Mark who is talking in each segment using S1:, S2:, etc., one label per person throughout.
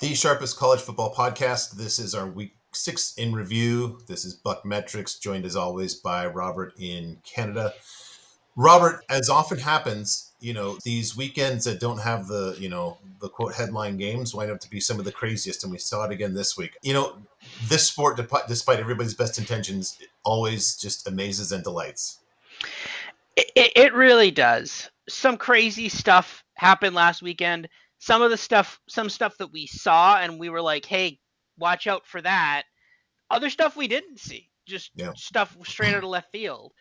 S1: The Sharpest College Football Podcast. This is our week 6 in review. This is BuckMetrics, joined as always by Robert in Canada. Robert, as often happens, these weekends that don't have the quote headline games wind up to be some of the craziest, and we saw it again this week. This sport, despite everybody's best intentions, always just amazes and delights.
S2: It really does. Some crazy stuff happened last weekend. Some stuff that we saw and we were like, hey, watch out for that. Other stuff we didn't see, just stuff straight out of left field.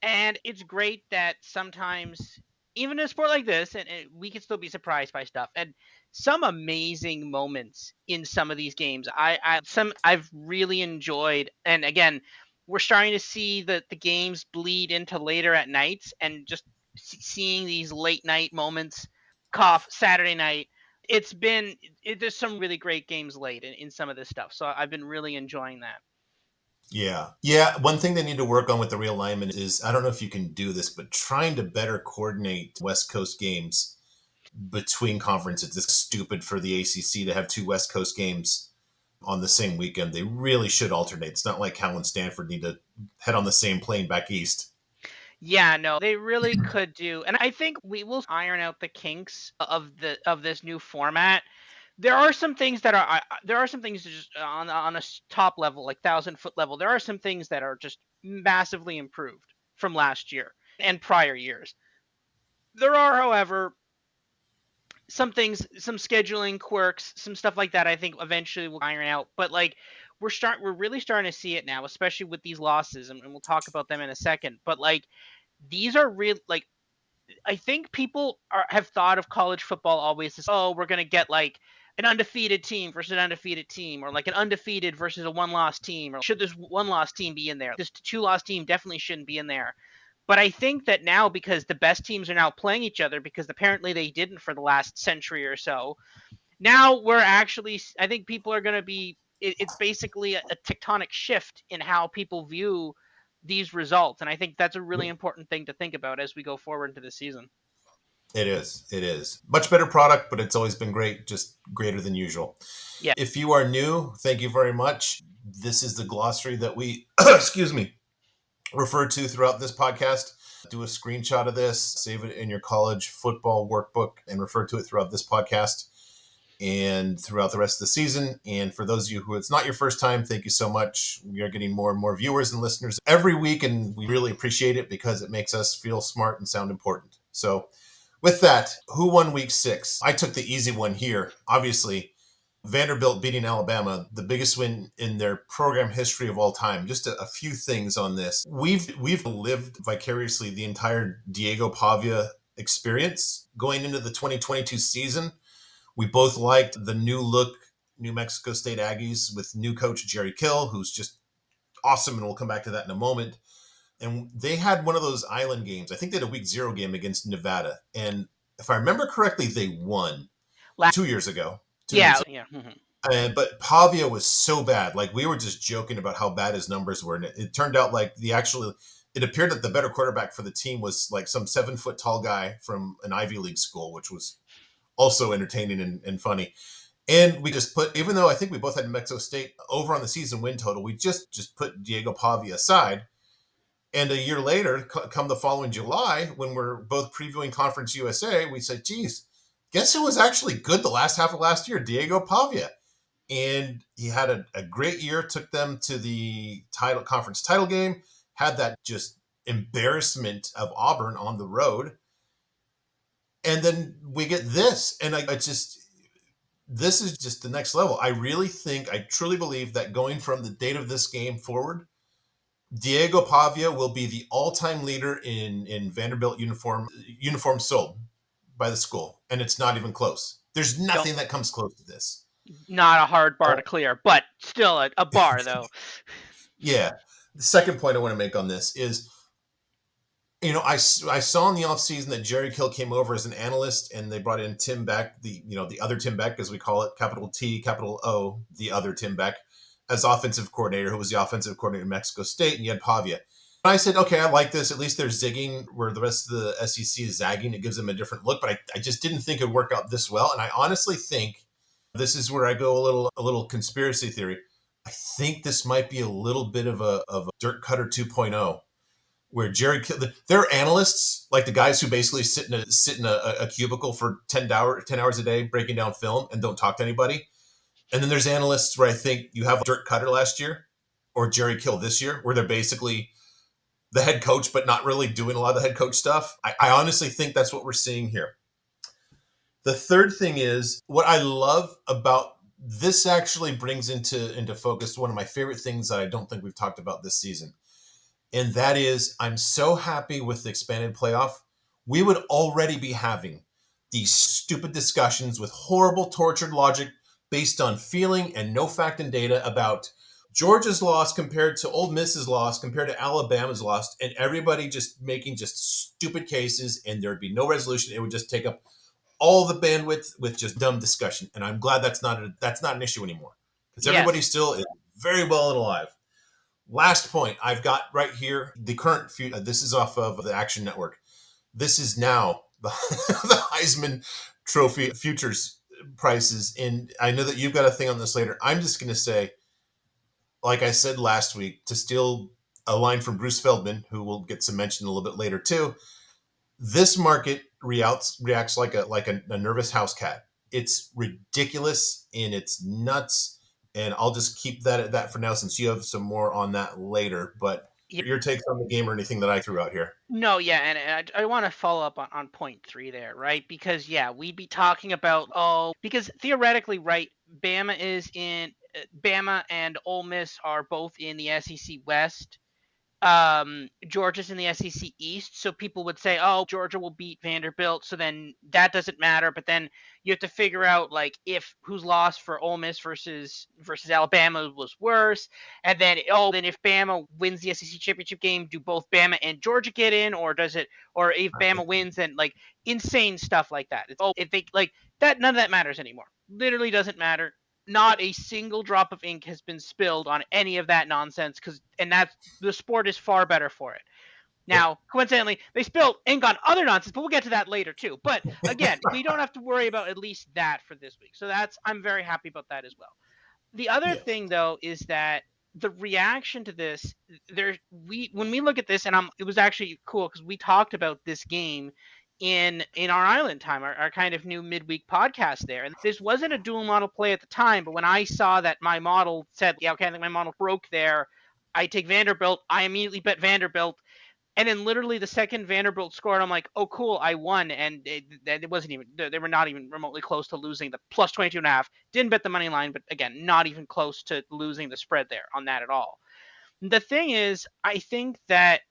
S2: And it's great that sometimes, even in a sport like this, and we can still be surprised by stuff. And some amazing moments in some of these games. I've really enjoyed. And again, we're starting to see the games bleed into later at nights, and just seeing these late night moments. Saturday night. There's some really great games late in some of this stuff. So I've been really enjoying that.
S1: Yeah. One thing they need to work on with the realignment is, I don't know if you can do this, but trying to better coordinate West Coast games between conferences. It's stupid for the ACC to have two West Coast games on the same weekend. They really should alternate. It's not like Cal and Stanford need to head on the same plane back east.
S2: Yeah, no, they really could do. And I think we will iron out the kinks of this new format. There are some things just on a top level, like 1,000-foot level. There are some things that are just massively improved from last year and prior years. There are, however, some scheduling quirks, some stuff like that. I think eventually we'll iron out. But like we're really starting to see it now, especially with these losses, and we'll talk about them in a second. But like these are real. Like I think people have thought of college football always as, oh, we're gonna get like an undefeated team versus an undefeated team, or like an undefeated versus a one-loss team, or should this one-loss team be in there? This two-loss team definitely shouldn't be in there. But I think that now, because the best teams are now playing each other, because apparently they didn't for the last century or so, now I think people are going to be, it's basically a tectonic shift in how people view these results. And I think that's a really important thing to think about as we go forward into the season.
S1: It is. It is. Much better product, but it's always been great, just greater than usual.
S2: Yeah.
S1: If you are new, thank you very much. This is the glossary that we, excuse me, refer to throughout this podcast. Do a screenshot of this, save it in your college football workbook, and refer to it throughout this podcast and throughout the rest of the season. And for those of you who it's not your first time, thank you so much. We are getting more and more viewers and listeners every week, and we really appreciate it because it makes us feel smart and sound important. So with that, who won week 6? I took the easy one here. Obviously, Vanderbilt beating Alabama, the biggest win in their program history of all time. Just a few things on this. We've lived vicariously the entire Diego Pavia experience going into the 2022 season. We both liked the new look New Mexico State Aggies with new coach Jerry Kill, who's just awesome, and we'll come back to that in a moment. And they had one of those island games. I think they had a week 0 game against Nevada. And if I remember correctly, they won 2 years ago.
S2: Yeah.
S1: But Pavia was so bad. Like, we were just joking about how bad his numbers were. And it turned out like it appeared that the better quarterback for the team was like some 7-foot tall guy from an Ivy League school, which was also entertaining and funny. And we just put, even though I think we both had New Mexico State over on the season win total, we just put Diego Pavia aside. And a year later, come the following July, when we're both previewing Conference USA, we said, geez, guess who was actually good the last half of last year? Diego Pavia. And he had a great year, took them to the conference title game, had that just embarrassment of Auburn on the road. And then we get this. And this is just the next level. I truly believe that going from the date of this game forward, Diego Pavia will be the all-time leader in Vanderbilt uniform sold by the school, and it's not even close. There's nothing that comes close to this.
S2: Not a hard bar to clear, but still a bar, though.
S1: Yeah. The second point I want to make on this is, I saw in the offseason that Jerry Kill came over as an analyst, and they brought in Tim Beck, the other Tim Beck, as we call it, capital T, capital O, the other Tim Beck, as offensive coordinator, who was the offensive coordinator in Mexico State, and you had Pavia. And I said, okay, I like this. At least they're zigging where the rest of the SEC is zagging. It gives them a different look, but I just didn't think it would work out this well. And I honestly think This is where I go a little conspiracy theory. I think this might be a little bit of a Dirt Cutter 2.0, where there are analysts like the guys who basically sit in a cubicle for 10 hours a day breaking down film and don't talk to anybody. And then there's analysts where I think you have Dirt Cutter last year or Jerry Kill this year, where they're basically the head coach, but not really doing a lot of the head coach stuff. I honestly think that's what we're seeing here. The third thing is what I love about this actually brings into focus one of my favorite things that I don't think we've talked about this season. And that is I'm so happy with the expanded playoff. We would already be having these stupid discussions with horrible tortured logic based on feeling and no fact and data about Georgia's loss compared to Ole Miss's loss compared to Alabama's loss, and everybody just making just stupid cases, and there'd be no resolution. It would just take up all the bandwidth with just dumb discussion. And I'm glad that's not an issue anymore because everybody
S2: Yes.
S1: still is very well and alive. Last point I've got right here the current this is off of the Action Network. This is now the, the Heisman Trophy futures prices, and I know that you've got a thing on this later. I'm just going to say, like I said last week, to steal a line from Bruce Feldman, who will get some mention a little bit later too. This market reacts like a nervous house cat. It's ridiculous and it's nuts. And I'll just keep that at that for now, since you have some more on that later. But
S2: Yeah.
S1: your takes on the game or anything that I threw out here?
S2: No, yeah, and I want to follow up on point three there, right? Because yeah, we'd be talking about because theoretically, right? Bama and Ole Miss are both in the SEC West. Georgia's in the SEC East, so people would say, "Oh, Georgia will beat Vanderbilt," so then that doesn't matter. But then you have to figure out like if who's lost for Ole Miss versus Alabama was worse, and then then if Bama wins the SEC championship game, do both Bama and Georgia get in, or does it? Or if Bama wins, then like insane stuff like that. If they like that, none of that matters anymore. Literally doesn't matter. Not a single drop of ink has been spilled on any of that nonsense and that's the sport is far better for it.
S1: Yep.
S2: Now, coincidentally, they spilled ink on other nonsense, but we'll get to that later too. But again, we don't have to worry about at least that for this week. So I'm very happy about that as well. The other
S1: Yeah.
S2: thing though is that the reaction to this there we when we look at this and it was actually cool because we talked about this game in our island time, our kind of new midweek podcast there. And this wasn't a dual model play at the time, but when I saw that my model said, yeah, okay, I think my model broke there, I take Vanderbilt, I immediately bet Vanderbilt. And then literally the second Vanderbilt scored, I'm like, oh, cool, I won. And it wasn't even, they were not even remotely close to losing the plus 22 and a half. Didn't bet the money line, but again, not even close to losing the spread there on that at all. The thing is, I think that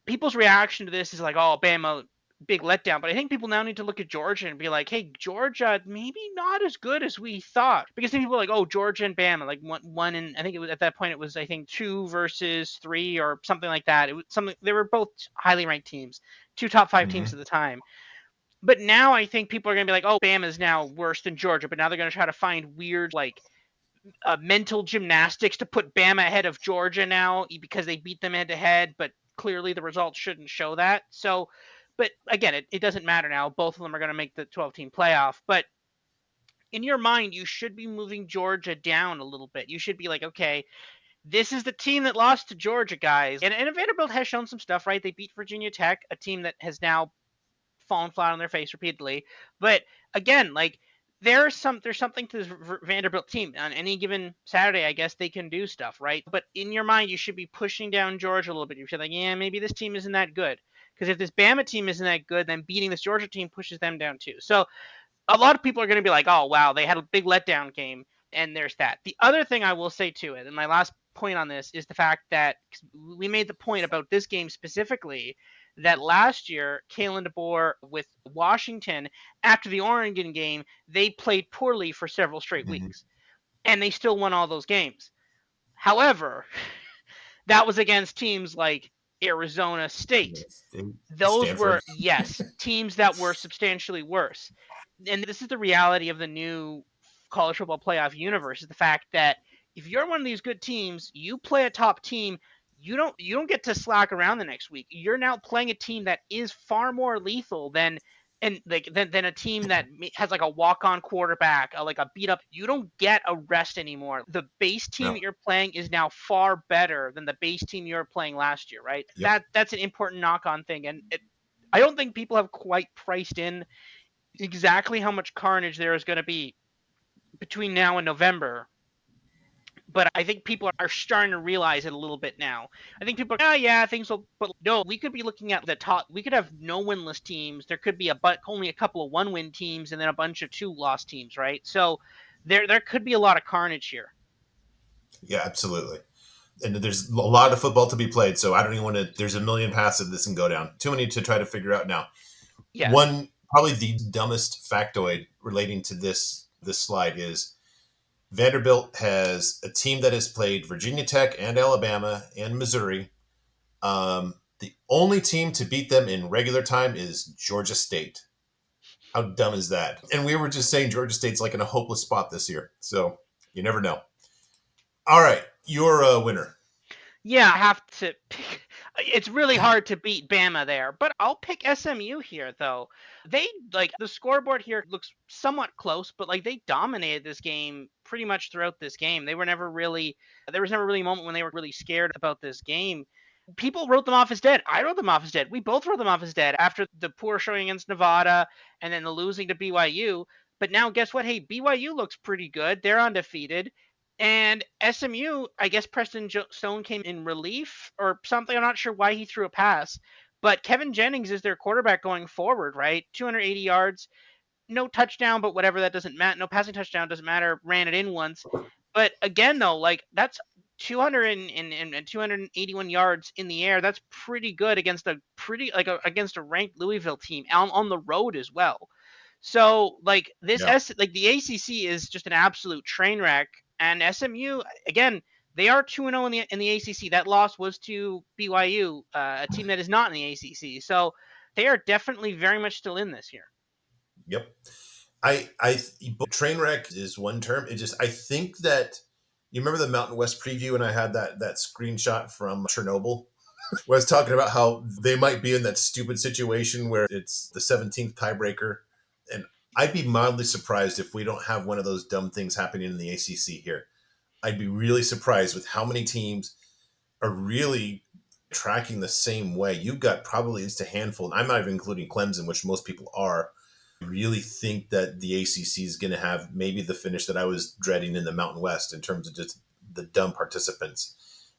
S2: people's reaction to this is like, oh, Bama, big letdown. But I think people now need to look at Georgia and be like, hey, Georgia, maybe not as good as we thought. Because then people are like, oh, Georgia and Bama, like one and I think it was at that point it was I think 2 versus 3 or something like that. It was something they were both highly ranked teams, two top five teams
S1: Mm-hmm.
S2: at the time. But now I think people are going to be like, oh, Bama is now worse than Georgia. But now they're going to try to find weird like mental gymnastics to put Bama ahead of Georgia now because they beat them head to head, but clearly the results shouldn't show that. So, but again, it doesn't matter now. Both of them are going to make the 12-team playoff. But in your mind, you should be moving Georgia down a little bit. You should be like, okay, this is the team that lost to Georgia, guys. And Vanderbilt has shown some stuff, right? They beat Virginia Tech, a team that has now fallen flat on their face repeatedly. But again, like there's something to this Vanderbilt team. On any given Saturday, I guess they can do stuff, right? But in your mind, you should be pushing down Georgia a little bit. You should be like, yeah, maybe this team isn't that good. Because if this Bama team isn't that good, then beating this Georgia team pushes them down too. So a lot of people are going to be like, oh, wow, they had a big letdown game. And there's that. The other thing I will say to it, and my last point on this, is the fact that we made the point about this game specifically that last year, Kalen DeBoer with Washington, after the Oregon game, they played poorly for several straight
S1: Mm-hmm.
S2: weeks. And they still won all those games. However, that was against teams like Arizona State. Those
S1: Stanford.
S2: were, yes, teams that were substantially worse. And this is the reality of the new college football playoff universe is the fact that if you're one of these good teams, you play a top team, you don't get to slack around the next week. You're now playing a team that is far more lethal than And like then a team that has like a walk-on quarterback, like a beat up, you don't get a rest anymore. The base team
S1: No.
S2: that you're playing is now far better than the base team you were playing last year, right?
S1: Yep.
S2: That's an important knock-on thing, and I don't think people have quite priced in exactly how much carnage there is going to be between now and November. But I think people are starting to realize it a little bit now. I think people are, oh yeah, things will, but no, we could be looking at the top. We could have no winless teams. There could be only a couple of one-win teams, and then a bunch of two-loss teams, right? So there could be a lot of carnage here.
S1: Yeah, absolutely. And there's a lot of football to be played, so I don't even want to. There's a million paths that this can go down. Too many to try to figure out now.
S2: Yes.
S1: One, probably the dumbest factoid relating to this slide is Vanderbilt has a team that has played Virginia Tech and Alabama and Missouri. The only team to beat them in regular time is Georgia State. How dumb is that? And we were just saying Georgia State's like in a hopeless spot this year. So you never know. All right, you're a winner.
S2: Yeah, I have to pick. It's really hard to beat Bama there, but I'll pick SMU here though. They like the scoreboard here looks somewhat close, but like they dominated this game pretty much throughout this game. There was never really a moment when they were really scared about this game. People wrote them off as dead. I wrote them off as dead. We both wrote them off as dead after the poor showing against Nevada and then the losing to BYU. But now guess what? Hey, BYU looks pretty good. They're undefeated. And SMU, I guess Preston Stone came in relief or something. I'm not sure why he threw a pass, but Kevin Jennings is their quarterback going forward, right? 280 yards, no touchdown, but whatever, that doesn't matter. No passing touchdown doesn't matter. Ran it in once. But again, though, like that's 200 and 281 yards in the air. That's pretty good against against a ranked Louisville team on the road as well. So like
S1: Yeah.
S2: like the ACC is just an absolute train wreck, and SMU again they are 2-0 in the ACC. That loss was to BYU, a team that is not in the ACC. So they are definitely very much still in this year.
S1: Yep. I train wreck is one term. It just I think that you remember the Mountain West preview, and I had that screenshot from Chernobyl where I was talking about how they might be in that stupid situation where it's the 17th tiebreaker, and I'd be mildly surprised if we don't have one of those dumb things happening in the ACC here. I'd be really surprised with how many teams are really tracking the same way. You've got probably just a handful, and I'm not even including Clemson, which most people are. I really think that the ACC is going to have maybe the finish that I was dreading in the Mountain West in terms of just the dumb participants.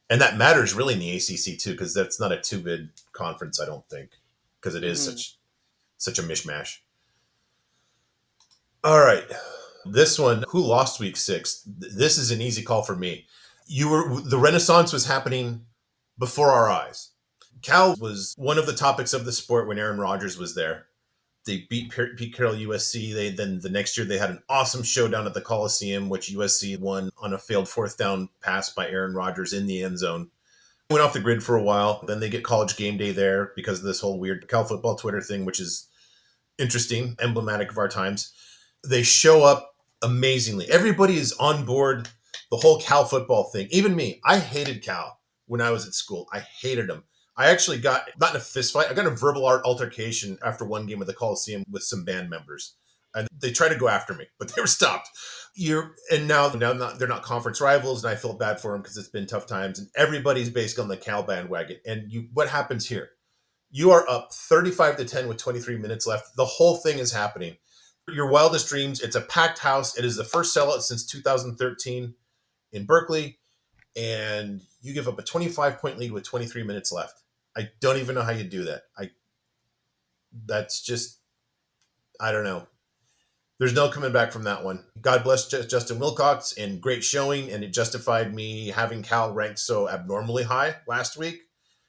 S1: And that matters really in the ACC too, because that's not a too good conference, I don't think, because it is
S2: Mm-hmm.
S1: such a mishmash. All right, this one, who lost week 6? This is an easy call for me. The Renaissance was happening before our eyes. Cal was one of the topics of the sport when Aaron Rodgers was there. They beat Pete Carroll USC. Then the next year they had an awesome showdown at the Coliseum, which USC won on a failed fourth down pass by Aaron Rodgers in the end zone. Went off the grid for a while. Then they get College Game Day there because of this whole weird Cal football Twitter thing, which is interesting, emblematic of our times. They show up amazingly. Everybody is on board the whole Cal football thing. Even me, I hated Cal when I was at school. I hated them. I actually got not in a fist fight. I got in a verbal altercation after one game at the Coliseum with some band members, and they tried to go after me, but they were stopped. Now they're not conference rivals, and I feel bad for them because it's been tough times, and everybody's basically on the Cal bandwagon. And what happens here? You are up 35-10 with 23 minutes left. The whole thing is happening. Your wildest dreams. It's a packed house. It is the first sellout since 2013 in Berkeley, and you give up a 25-point lead with 23 minutes left. I don't even know how you do that. That's just I don't know. There's no coming back from that one. God bless Justin Wilcox and great showing, and it justified me having Cal ranked so abnormally high last week.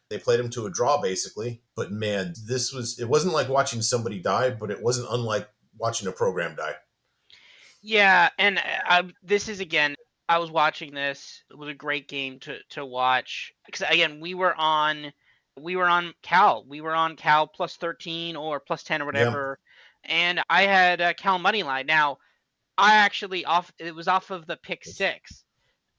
S1: They played him to a draw basically, but man, it wasn't like watching somebody die, but it wasn't unlike watching a program die.
S2: Yeah, and this is again. I was watching this. It was a great game to watch because again we were on Cal. We were on Cal plus 13 or plus 10 or
S1: Yeah.
S2: whatever, and I had Cal money line. Now I actually off it was off of the pick six.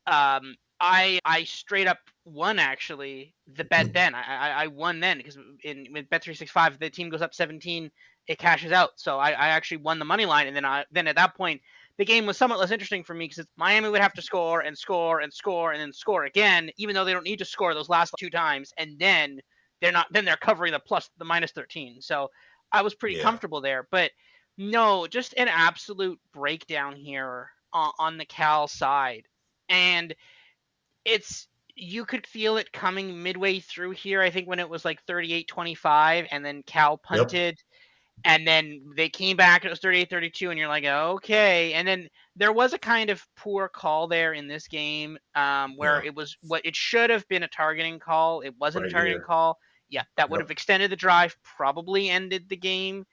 S2: I straight up won actually the bet then. I won then because in with Bet 365 the team goes up 17 it cashes out. So I actually won the money line, and then at that point the game was somewhat less interesting for me because Miami would have to score and score and score and then score again, even though they don't need to score those last two times, and then they're covering the minus 13. So I was pretty
S1: Yeah.
S2: comfortable there, but no, just an absolute breakdown here on the Cal side, and it's you could feel it coming midway through here. I think when it was like 38-25 and then Cal
S1: Yep.
S2: punted and then they came back, it was 38-32 and you're like, okay. And then there was a kind of poor call there in this game, where
S1: Yeah.
S2: it was what it should have been a targeting call. It wasn't a
S1: Right
S2: targeting
S1: here.
S2: call. Yeah, that would have
S1: Yep.
S2: extended the drive, probably ended the game.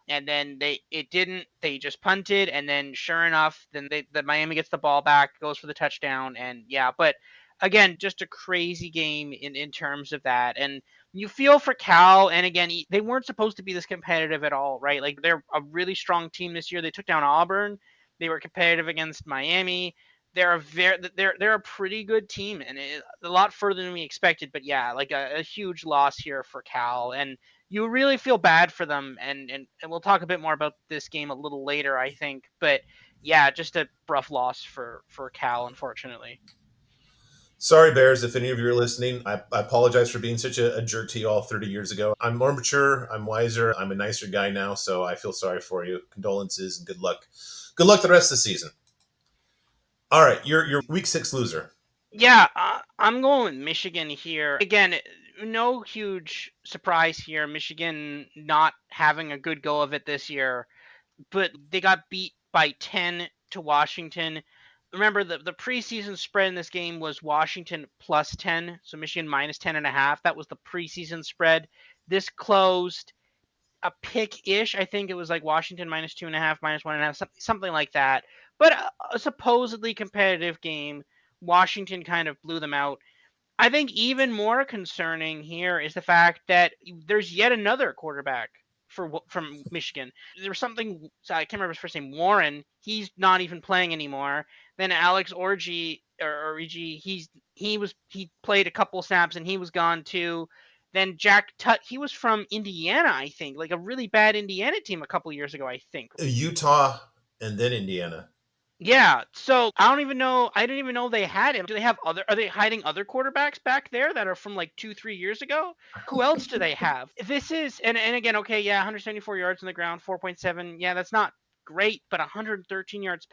S2: And then it didn't. They just punted, and then sure enough, then the Miami gets the ball back, goes for the touchdown, and yeah. But again, just a crazy game in terms of that. And you feel for Cal, and again, they weren't supposed to be this competitive at all, right? Like they're a really strong team this year. They took down Auburn. They were competitive against Miami. They're a pretty good team, and a lot further than we expected. But yeah, like a huge loss here for Cal, and you really feel bad for them. And we'll talk a bit more about this game a little later, I think. But yeah, just a rough loss for Cal, unfortunately.
S1: Sorry, Bears, if any of you are listening. I apologize for being such a jerk to you all 30 years ago. I'm more mature. I'm wiser. I'm a nicer guy now, so I feel sorry for you. Condolences and good luck. Good luck the rest of the season. All right, you're week 6 loser.
S2: Yeah, I'm going with Michigan here. Again, no huge surprise here. Michigan not having a good go of it this year, but they got beat by 10 to Washington. Remember, the preseason spread in this game was Washington plus 10, so Michigan minus 10.5. That was the preseason spread. This closed a pick-ish. I think it was like Washington minus 2.5, minus 1.5, something like that. But a supposedly competitive game. Washington kind of blew them out. I think even more concerning here is the fact that there's yet another quarterback from Michigan. There was something, so I can't remember his first name, Warren. He's not even playing anymore. Then Alex Orji or Origi, he played a couple snaps and he was gone too. Then Jack Tut, he was from Indiana, I think, like a really bad Indiana team a couple years ago, I think.
S1: Utah and then Indiana.
S2: Yeah, so I don't even know. I didn't even know they had him. Do they have other? Are they hiding other quarterbacks back there that are from like 2, 3 years ago? Who else do they have? This is and again, okay, yeah, 174 yards on the ground, 4.7. Yeah, that's not great, but 113 yards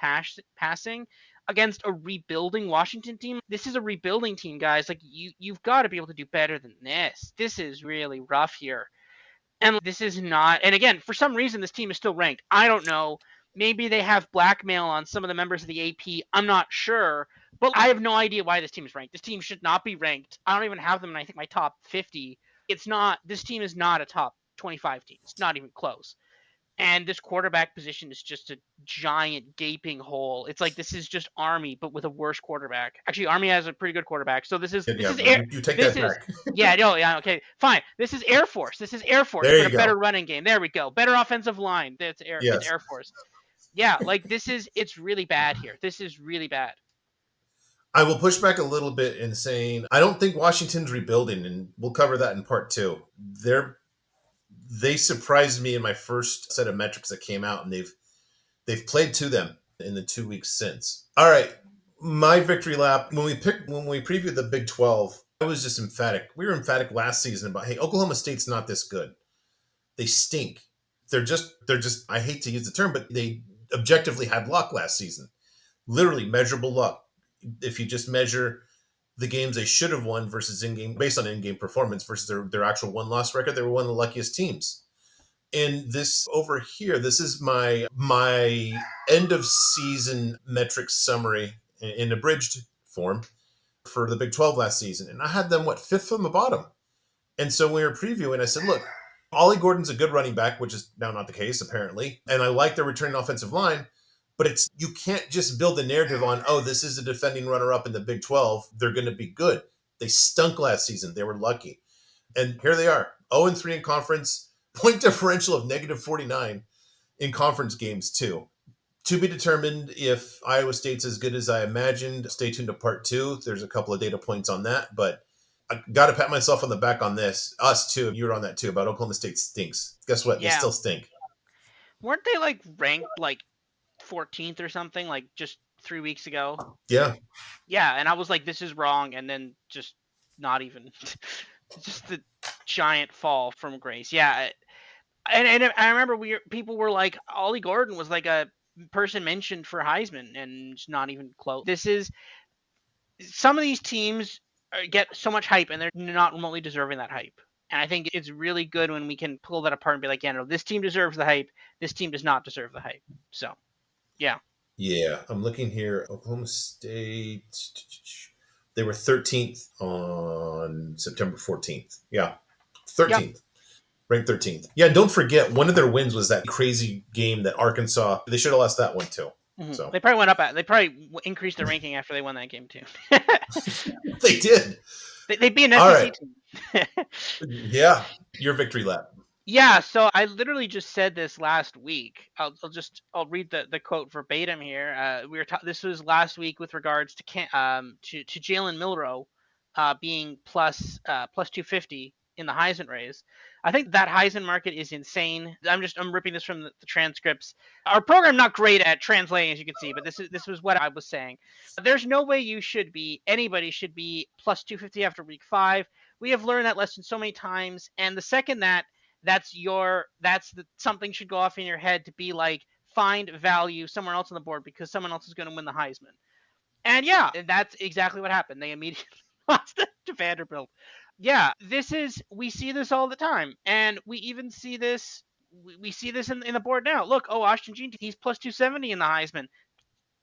S2: passing against a rebuilding Washington team. This is a rebuilding team, guys. Like you've got to be able to do better than this. This is really rough here. And this is not, and again, for some reason, this team is still ranked. I don't know. Maybe they have blackmail on some of the members of the AP. I'm not sure. But I have no idea why this team is ranked. This team should not be ranked. I don't even have them in, I think, my top 50. It's not, this team is not a top 25 team. It's not even close. And this quarterback position is just a giant gaping hole. It's like this is just Army, but with a worse quarterback. Actually, Army has a pretty good quarterback. So this
S1: Yeah,
S2: is air.
S1: you take
S2: This
S1: that
S2: is
S1: back.
S2: yeah, no, yeah, okay, fine. This is Air Force. This is Air Force,
S1: There
S2: but
S1: you
S2: a better
S1: go.
S2: running game. There we go. Better offensive line. It's
S1: Yes.
S2: Air Force. Yeah, like it's really bad here. This is really bad.
S1: I will push back a little bit in saying I don't think Washington's rebuilding, and we'll cover that in part two. They surprised me in my first set of metrics that came out, and they've played to them in the 2 weeks since. All right, my victory lap when we previewed the Big 12, I was just emphatic. We were emphatic last season about, hey, Oklahoma State's not this good. They stink. They're just. I hate to use the term, but they objectively had luck last season. Literally measurable luck. If you just measure the games they should have won versus in game based on in game performance versus their actual win loss record, they were one of the luckiest teams. And this over here, this is my end of season metrics summary in abridged form for the Big 12 last season. And I had them, what, fifth from the bottom. And so when we were previewing, I said, look, Ollie Gordon's a good running back, which is now not the case, apparently. And I like their returning offensive line, but you can't just build the narrative on, oh, this is a defending runner up in the Big 12. They're going to be good. They stunk last season. They were lucky. And here they are, 0-3 in conference, point differential of negative 49 in conference games, too. To be determined if Iowa State's as good as I imagined. Stay tuned to part two. There's a couple of data points on that, but I got to pat myself on the back on this. Us too. You were on that too about Oklahoma State stinks. Guess what? They
S2: Yeah.
S1: still stink.
S2: weren't they like ranked like 14th or something like just 3 weeks ago?
S1: Yeah.
S2: Yeah, and I was like, this is wrong, and then just not even, just the giant fall from grace. Yeah, and I remember people were like, Ollie Gordon was like a person mentioned for Heisman, and it's not even close. This is some of these teams get so much hype, and they're not remotely deserving that hype. And I think it's really good when we can pull that apart and be like, yeah, no, this team deserves the hype. This team does not deserve the hype. So, yeah.
S1: Yeah. I'm looking here. Oklahoma State. They were 13th on September 14th. Yeah.
S2: Yeah.
S1: 13th. Ranked 13th. Yeah, don't forget, one of their wins was that crazy game that Arkansas, they should have lost that one too. So
S2: They probably went up they probably increased their ranking after they won that game too.
S1: they did.
S2: They beat an
S1: All
S2: SEC
S1: right.
S2: team.
S1: Yeah. Your victory lap.
S2: Yeah, so I literally just said this last week. I'll read the quote verbatim here. This was last week with regards to Jalen Milroe, being plus 250 in the Heisman race. I think that Heisman market is insane. I'm ripping this from the transcripts. Our program not great at translating, as you can see, but this was what I was saying. There's no way anybody should be plus 250 after week 5. We have learned that lesson so many times, and the second something should go off in your head to be like, find value somewhere else on the board because someone else is going to win the Heisman. And yeah, that's exactly what happened. They immediately lost to Vanderbilt. Yeah, we see this all the time, and we even see this. We see this in the board now. Look, Ashton Jean, he's plus 270 in the Heisman.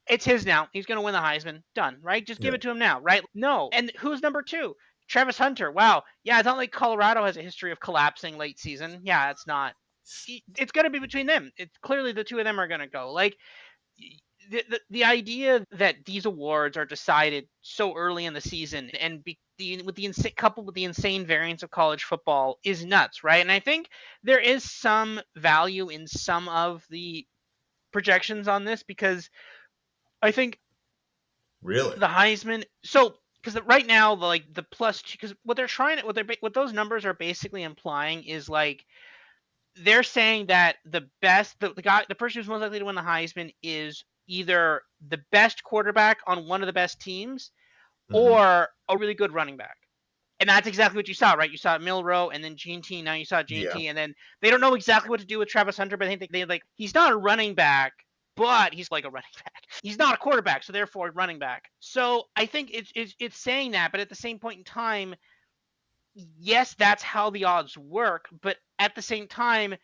S2: It's his now. He's going to win the Heisman. Done, right? Just give
S1: Yeah.
S2: it to him now, right? No. And who's number 2? Travis Hunter. Wow. Yeah, it's not like Colorado has a history of collapsing late season. Yeah, it's not. It's going to be between them. It's clearly the two of them are going to go. Like, the idea that these awards are decided so early in the season and coupled with the insane variance of college football is nuts, right? And I think there is some value in some of the projections on this because I think
S1: Really?
S2: the Heisman. So because right now, the plus two, because what those numbers are basically implying is like they're saying that the person who's most likely to win the Heisman is either the best quarterback on one of the best teams
S1: Mm-hmm.
S2: or a really good running back. And that's exactly what you saw, right? You saw Milroe and then Gene T. Now you saw Gene
S1: Yeah.
S2: T. And then they don't know exactly what to do with Travis Hunter, but I think they like he's not a running back, but he's like a running back. He's not a quarterback, so therefore running back. So I think it's saying that, but at the same point in time, yes, that's how the odds work. But at the same time,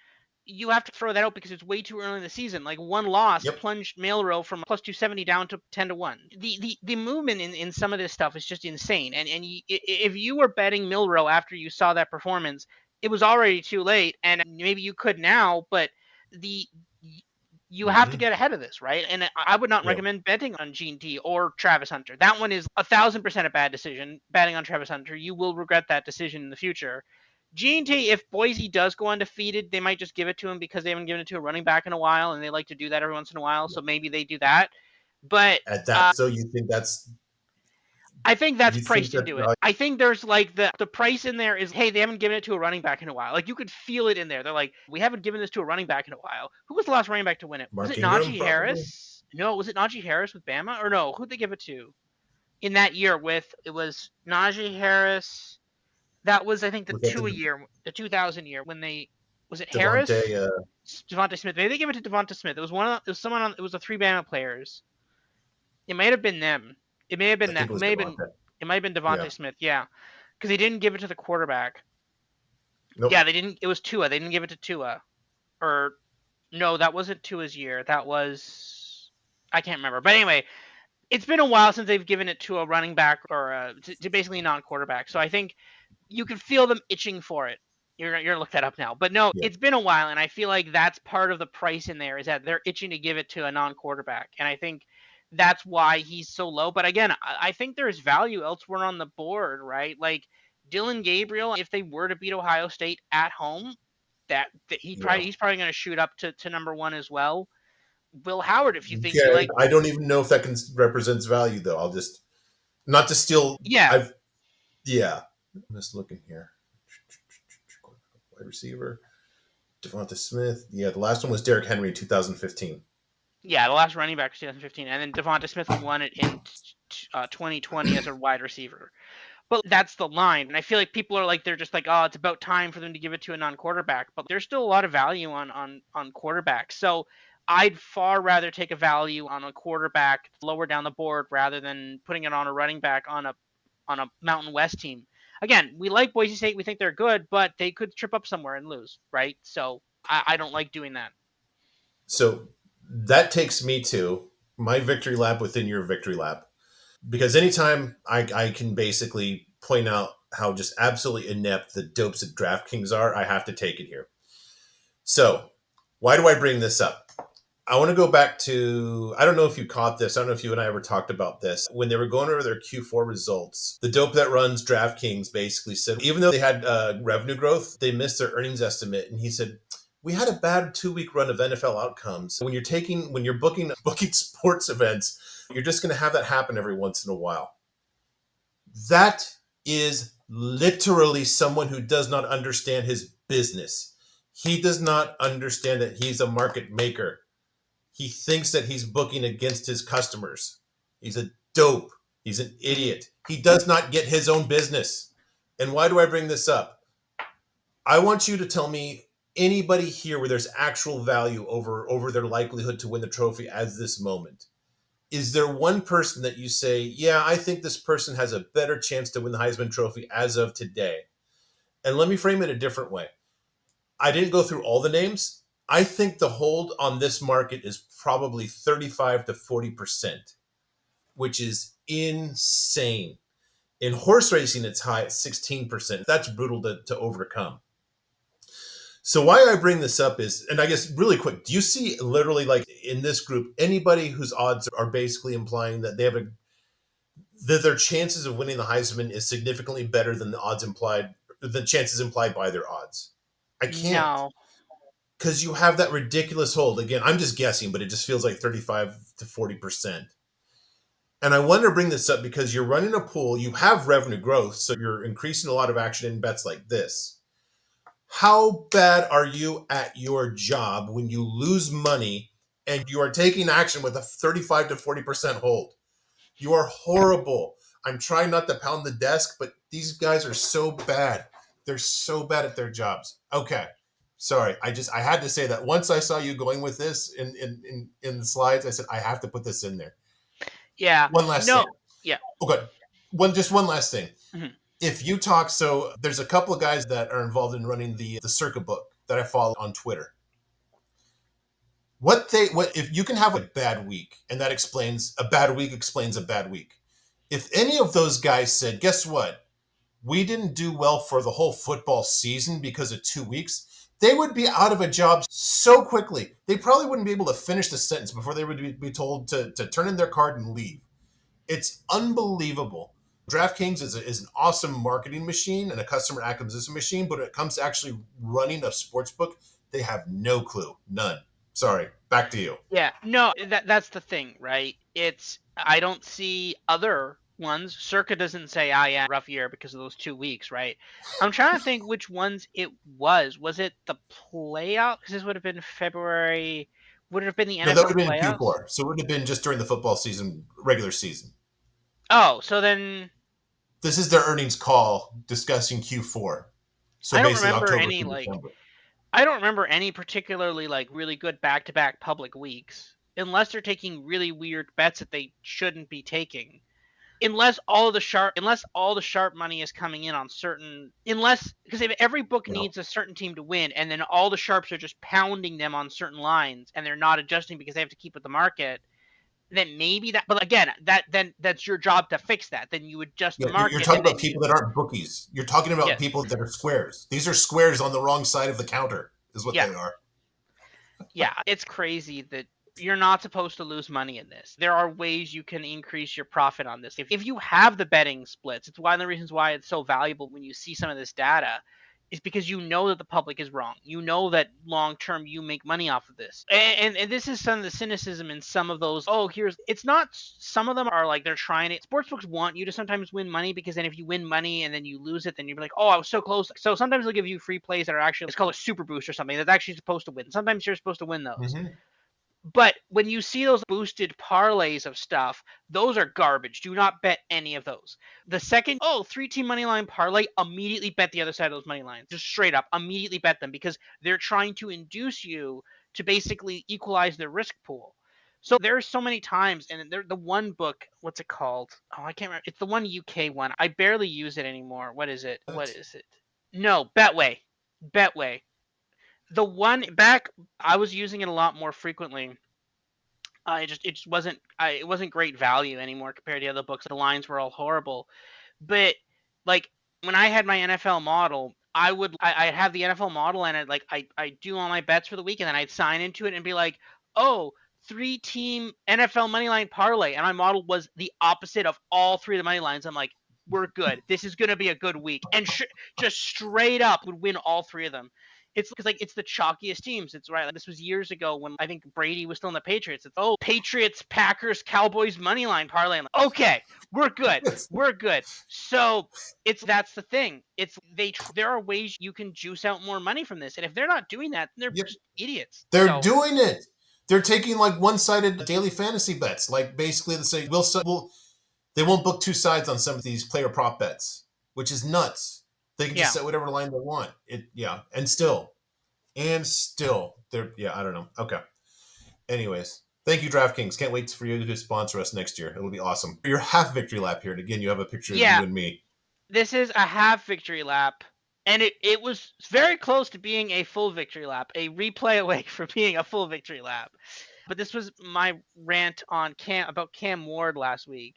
S2: you have to throw that out because it's way too early in the season. Like one loss
S1: Yep.
S2: plunged Mailrow from plus 270 down to 10-1. The movement in some of this stuff is just insane. And if you were betting Milrow after you saw that performance, it was already too late. And maybe you could now, but the you have to
S1: Mm-hmm.
S2: get ahead of this, right? And I would not
S1: Yep.
S2: recommend betting on Gene T or Travis Hunter. That one is 1,000% a bad decision. Betting on Travis Hunter, you will regret that decision in the future. Gene T, if Boise does go undefeated, they might just give it to him because they haven't given it to a running back in a while, and they like to do that every once in a while. So maybe they do that. But
S1: At that, so you think that's
S2: I think that's
S1: you think
S2: priced
S1: that's
S2: into it.
S1: how
S2: I think there's like the price in there is, hey, they haven't given it to a running back in a while. Like you could feel it in there. They're like, we haven't given this to a running back in a while. Who was the last running back to win it? Was
S1: Mark
S2: it
S1: Ingram
S2: Najee
S1: probably
S2: Harris? No, was it Najee Harris with Bama? Or no, who'd they give it to in that year with it was Najee Harris. That was I think
S1: was that the
S2: 2000 year when they was it
S1: Devontae?
S2: Harris? Devonta Smith. Maybe they gave it to Devonta Smith. It was someone on it was the three Bama players. It might have been them. It may have
S1: I
S2: been
S1: think
S2: that.
S1: it was Devontae.
S2: It might have been
S1: Yeah.
S2: Devontae Smith. Yeah, because they didn't give it to the quarterback. Yeah,
S1: Nope.
S2: they didn't. It was Tua. They didn't give it to Tua. Or no, that wasn't Tua's year. That was I can't remember. But anyway, it's been a while since they've given it to a running back or to basically a non-quarterback. So I think you can feel them itching for it. You're gonna look that up now, but no,
S1: Yeah.
S2: it's been a while, and I feel like that's part of the price in there is that they're itching to give it to a non-quarterback, and I think that's why he's so low. But again, I think there's value elsewhere on the board, right? Like Dylan Gabriel, if they were to beat Ohio State at home, that
S1: Yeah.
S2: he's probably going to shoot up to number 1 as well. Will Howard, if you think you
S1: Okay.
S2: like,
S1: I don't even know if that represents value though. I'll just not to steal.
S2: yeah,
S1: I've yeah. I'm just looking here. Wide receiver. Devonta Smith. Yeah, the last one was Derrick Henry, 2015.
S2: Yeah, the last running back was 2015, and then Devonta Smith won it in 2020 as a wide receiver. But that's the line. And I feel like people are like, they're just like, oh, it's about time for them to give it to a non-quarterback. But there's still a lot of value on quarterbacks. So I'd far rather take a value on a quarterback lower down the board rather than putting it on a running back on a Mountain West team. Again, we like Boise State. We think they're good, but they could trip up somewhere and lose, right? So I don't like doing that.
S1: So that takes me to my victory lap within your victory lap. Because anytime I can basically point out how just absolutely inept the dopes at DraftKings are, I have to take it here. So, why do I bring this up? I want to go back to, I don't know if you caught this. I don't know if you and I ever talked about this. When they were going over their Q4 results, the dope that runs DraftKings basically said, even though they had revenue growth, they missed their earnings estimate. And he said, we had a bad 2 week run of NFL outcomes. When you're booking sports events, you're just going to have that happen every once in a while. That is literally someone who does not understand his business. He does not understand that he's a market maker. He thinks that he's booking against his customers. He's a dope. He's an idiot. He does not get his own business. And why do I bring this up? I want you to tell me anybody here where there's actual value over their likelihood to win the trophy as this moment. Is there one person that you say, yeah, I think this person has a better chance to win the Heisman Trophy as of today? And let me frame it a different way. I didn't go through all the names. I think the hold on this market is probably 35 to 40%, which is insane. In horse racing, it's high at 16%. That's brutal to overcome. So why I bring this up is, and I guess really quick, do you see literally like in this group, anybody whose odds are basically implying that that their chances of winning the Heisman is significantly better than the chances implied by their odds? I can't.
S2: No.
S1: Because you have that ridiculous hold. Again, I'm just guessing, but it just feels like 35 to 40%. And I wanted to bring this up because you're running a pool, you have revenue growth, so you're increasing a lot of action in bets like this. How bad are you at your job when you lose money and you are taking action with a 35 to 40% hold? You are horrible. I'm trying not to pound the desk, but these guys are so bad. They're so bad at their jobs. Okay. Sorry. I had to say that. Once I saw you going with this in the slides, I said I have to put this in there.
S2: Yeah.
S1: One last
S2: No.
S1: thing.
S2: Yeah.
S1: Oh good. One last thing.
S2: Mhm.
S1: If you talk, so there's a couple of guys that are involved in running the circuit book that I follow on Twitter. What if you can have a bad week and that explains a bad week explains a bad week. If any of those guys said, guess what? We didn't do well for the whole football season because of 2 weeks, they would be out of a job so quickly. They probably wouldn't be able to finish the sentence before they would be told to turn in their card and leave. It's unbelievable. DraftKings is an awesome marketing machine and a customer acquisition machine, but when it comes to actually running a sports book, they have no clue. None. Sorry. Back to you.
S2: Yeah, no, that's the thing, right? It's I don't see other ones. Circa doesn't say, "Ah, yeah, rough year because of those 2 weeks," right? I'm trying to think which ones it was. Was it the playoff? Because this would have been February. Would it have been the
S1: No, that
S2: NFL
S1: would have been
S2: playoffs?
S1: Q4. So it would have been just during the football season, regular season.
S2: Oh, so then
S1: This is their earnings call discussing Q4. So
S2: I don't
S1: basically
S2: remember
S1: October
S2: any
S1: through
S2: like
S1: December.
S2: I don't remember any particularly like really good back-to-back public weeks, unless they're taking really weird bets that they shouldn't be taking. Unless all the sharp money is coming in on certain unless because if every book
S1: You know,
S2: needs a certain team to win and then all the sharps are just pounding them on certain lines and they're not adjusting because they have to keep with the market, then maybe that, but again, that's your job to fix that. Then you adjust the
S1: yeah, you're
S2: market
S1: talking
S2: and
S1: about
S2: then
S1: people that aren't bookies. You're talking about
S2: yes.
S1: people that are squares. These are squares on the wrong side of the counter, is what
S2: Yeah.
S1: they are.
S2: Yeah, it's crazy that you're not supposed to lose money in this. There are ways you can increase your profit on this. If you have the betting splits, it's one of the reasons why it's so valuable when you see some of this data. is because you know that the public is wrong. You know that long term you make money off of this. And this is some of the cynicism in some of those. Oh, it's not, some of them are like they're trying it. Sportsbooks want you to sometimes win money, because then if you win money and then you lose it, then you're like, oh, I was so close. So sometimes they'll give you free plays that are actually, it's called a super boost or something, that's actually supposed to win. Sometimes you're supposed to win those.
S1: Mm-hmm.
S2: But when you see those boosted parlays of stuff, those are garbage. Do not bet any of those. The second, 3-team money line parlay, immediately bet the other side of those money lines. Just straight up, immediately bet them, because they're trying to induce you to basically equalize their risk pool. So there's so many times, and the one book, what's it called? Oh, I can't remember. It's the one UK one. I barely use it anymore. What is it? What is it? No, Betway. Betway. The one back, I was using it a lot more frequently. It just wasn't, it wasn't great value anymore compared to the other books. The lines were all horrible. But like when I had my NFL model, I'd have the NFL model, and I do all my bets for the week, and then I'd sign into it and be like, oh, 3-team NFL moneyline parlay, and my model was the opposite of all three of the money lines. I'm like, we're good. This is gonna be a good week, and just straight up would win all three of them. It's because like it's the chalkiest teams. It's right. Like, this was years ago when I think Brady was still in the Patriots. It's Patriots, Packers, Cowboys money line parlay. I'm like, okay, we're good. We're good. So that's the thing. There are ways you can juice out more money from this, and if they're not doing that, they're
S1: Yep.
S2: just idiots.
S1: They're
S2: So
S1: doing it. They're taking like one-sided daily fantasy bets. Like basically, they say they won't book two sides on some of these player prop bets, which is nuts. They can just
S2: yeah,
S1: set whatever line they want. And still, they're I don't know. Okay. Anyways, thank you, DraftKings. Can't wait for you to sponsor us next year. It'll be awesome. Your half victory lap here, and again, you have a picture of
S2: yeah.
S1: you and me.
S2: This is a half victory lap, and it was very close to being a full victory lap, a replay away from being a full victory lap. But this was my rant on about Cam Ward last week.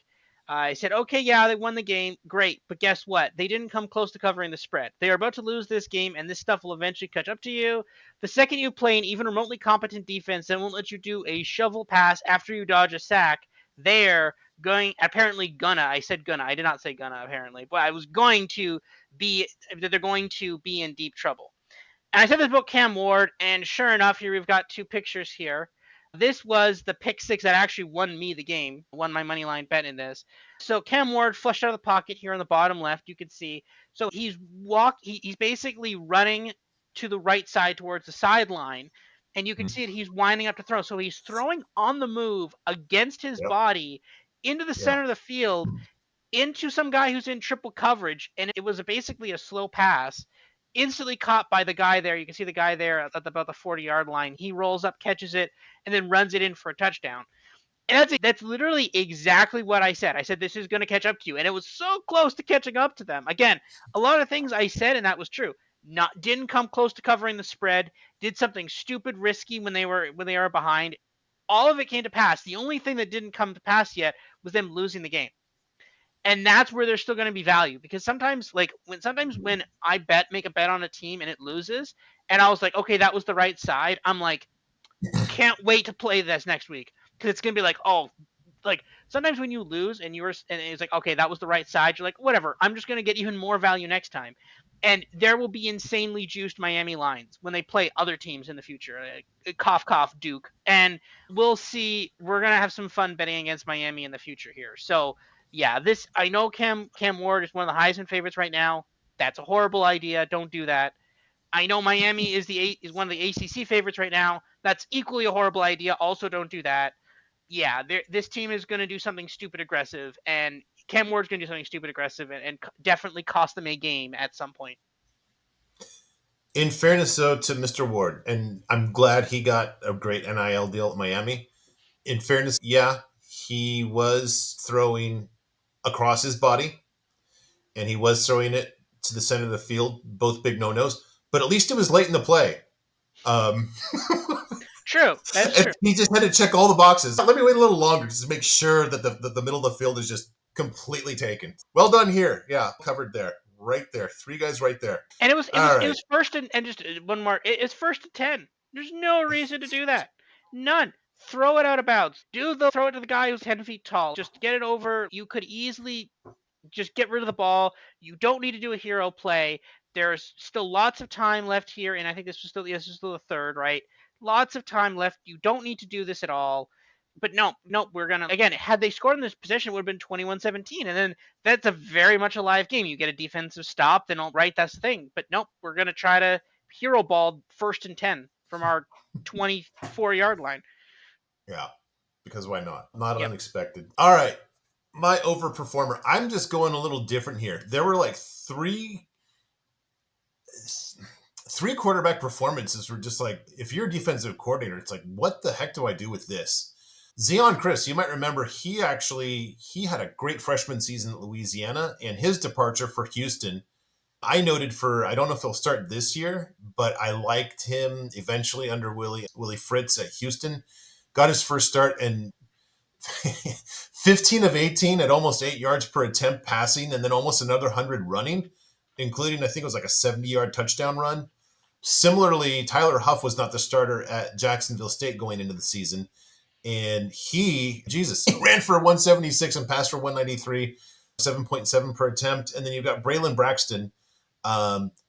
S2: I said, okay, yeah, they won the game, great, but guess what? They didn't come close to covering the spread. They are about to lose this game, and this stuff will eventually catch up to you. The second you play an even remotely competent defense that won't let you do a shovel pass after you dodge a sack, they're gonna, I said gonna, I did not say gonna apparently, but I was going to be, they're going to be in deep trouble. And I said this about Cam Ward, and sure enough, here we've got two pictures here. This was the pick six that actually won me the game, won my money line bet in this. So Cam Ward flushed out of the pocket here on the bottom left, you can see. So he's basically running to the right side towards the sideline, and you can see it. He's winding up to throw. So he's throwing on the move against his
S1: Yep.
S2: body into the
S1: Yeah.
S2: center of the field, into some guy who's in triple coverage, and it was basically a slow pass. Instantly caught by the guy there. You can see the guy there at about the 40-yard line. He rolls up, catches it, and then runs it in for a touchdown. And that's literally exactly what I said. I said this is going to catch up to you, and it was so close to catching up to them. Again, a lot of things I said, and that was true. Didn't come close to covering the spread. Did something stupid, risky when they were behind. All of it came to pass. The only thing that didn't come to pass yet was them losing the game. And that's where there's still going to be value, because sometimes when I make a bet on a team and it loses, and I was like, okay, that was the right side, I'm like, can't wait to play this next week, because it's going to be like, oh, like sometimes when you lose and it's like, okay, that was the right side, you're like, whatever, I'm just going to get even more value next time. And there will be insanely juiced Miami lines when they play other teams in the future. Cough, cough, Duke. And we'll see. We're going to have some fun betting against Miami in the future here. So, yeah, I know Cam Ward is one of the Heisman favorites right now. That's a horrible idea. Don't do that. I know Miami is one of the ACC favorites right now. That's equally a horrible idea. Also, don't do that. Yeah, this team is going to do something stupid aggressive, and Cam Ward's going to do something stupid aggressive, and definitely cost them a game at some point.
S1: In fairness, though, to Mr. Ward, and I'm glad he got a great NIL deal at Miami. In fairness, yeah, he was throwing across his body, and he was throwing it to the center of the field, both big no-nos. But at least it was late in the play. Um,
S2: True, that is true.
S1: he just had to check all the boxes. Let me wait a little longer just to make sure that the middle of the field is just completely taken. Well done here. Yeah, covered there. Right there. Three guys right there.
S2: And it was it was
S1: All
S2: it
S1: right.
S2: was first and just one more. It's first and 10. There's no reason to do that. None. Throw it out of bounds. Throw it to the guy who's 10 feet tall. Just get it over. You could easily just get rid of the ball. You don't need to do a hero play. There's still lots of time left here, and I think this was still the third, right? Lots of time left. You don't need to do this at all. But no, no, we're gonna again. Had they scored in this possession, it would have been 21-17, and then that's a very much a live game. You get a defensive stop, then all right, that's the thing. But nope, we're gonna try to hero ball 1st and 10 from our 24-yard line.
S1: Yeah, because why not? Not
S2: Yep.
S1: unexpected. All right, my overperformer. I'm just going a little different here. There were like three quarterback performances were just like, if you're a defensive coordinator, it's like, what the heck do I do with this? Zeon Chris, you might remember, he had a great freshman season at Louisiana, and his departure for Houston, I noted for, I don't know if he'll start this year, but I liked him eventually under Willie Fritz at Houston. Got his first start and 15 of 18 at almost 8 yards per attempt passing, and then almost another 100 running, including, I think it was like a 70-yard touchdown run. Similarly, Tyler Huff was not the starter at Jacksonville State going into the season. And he ran for 176 and passed for 193, 7.7 per attempt. And then you've got Braylon Braxton,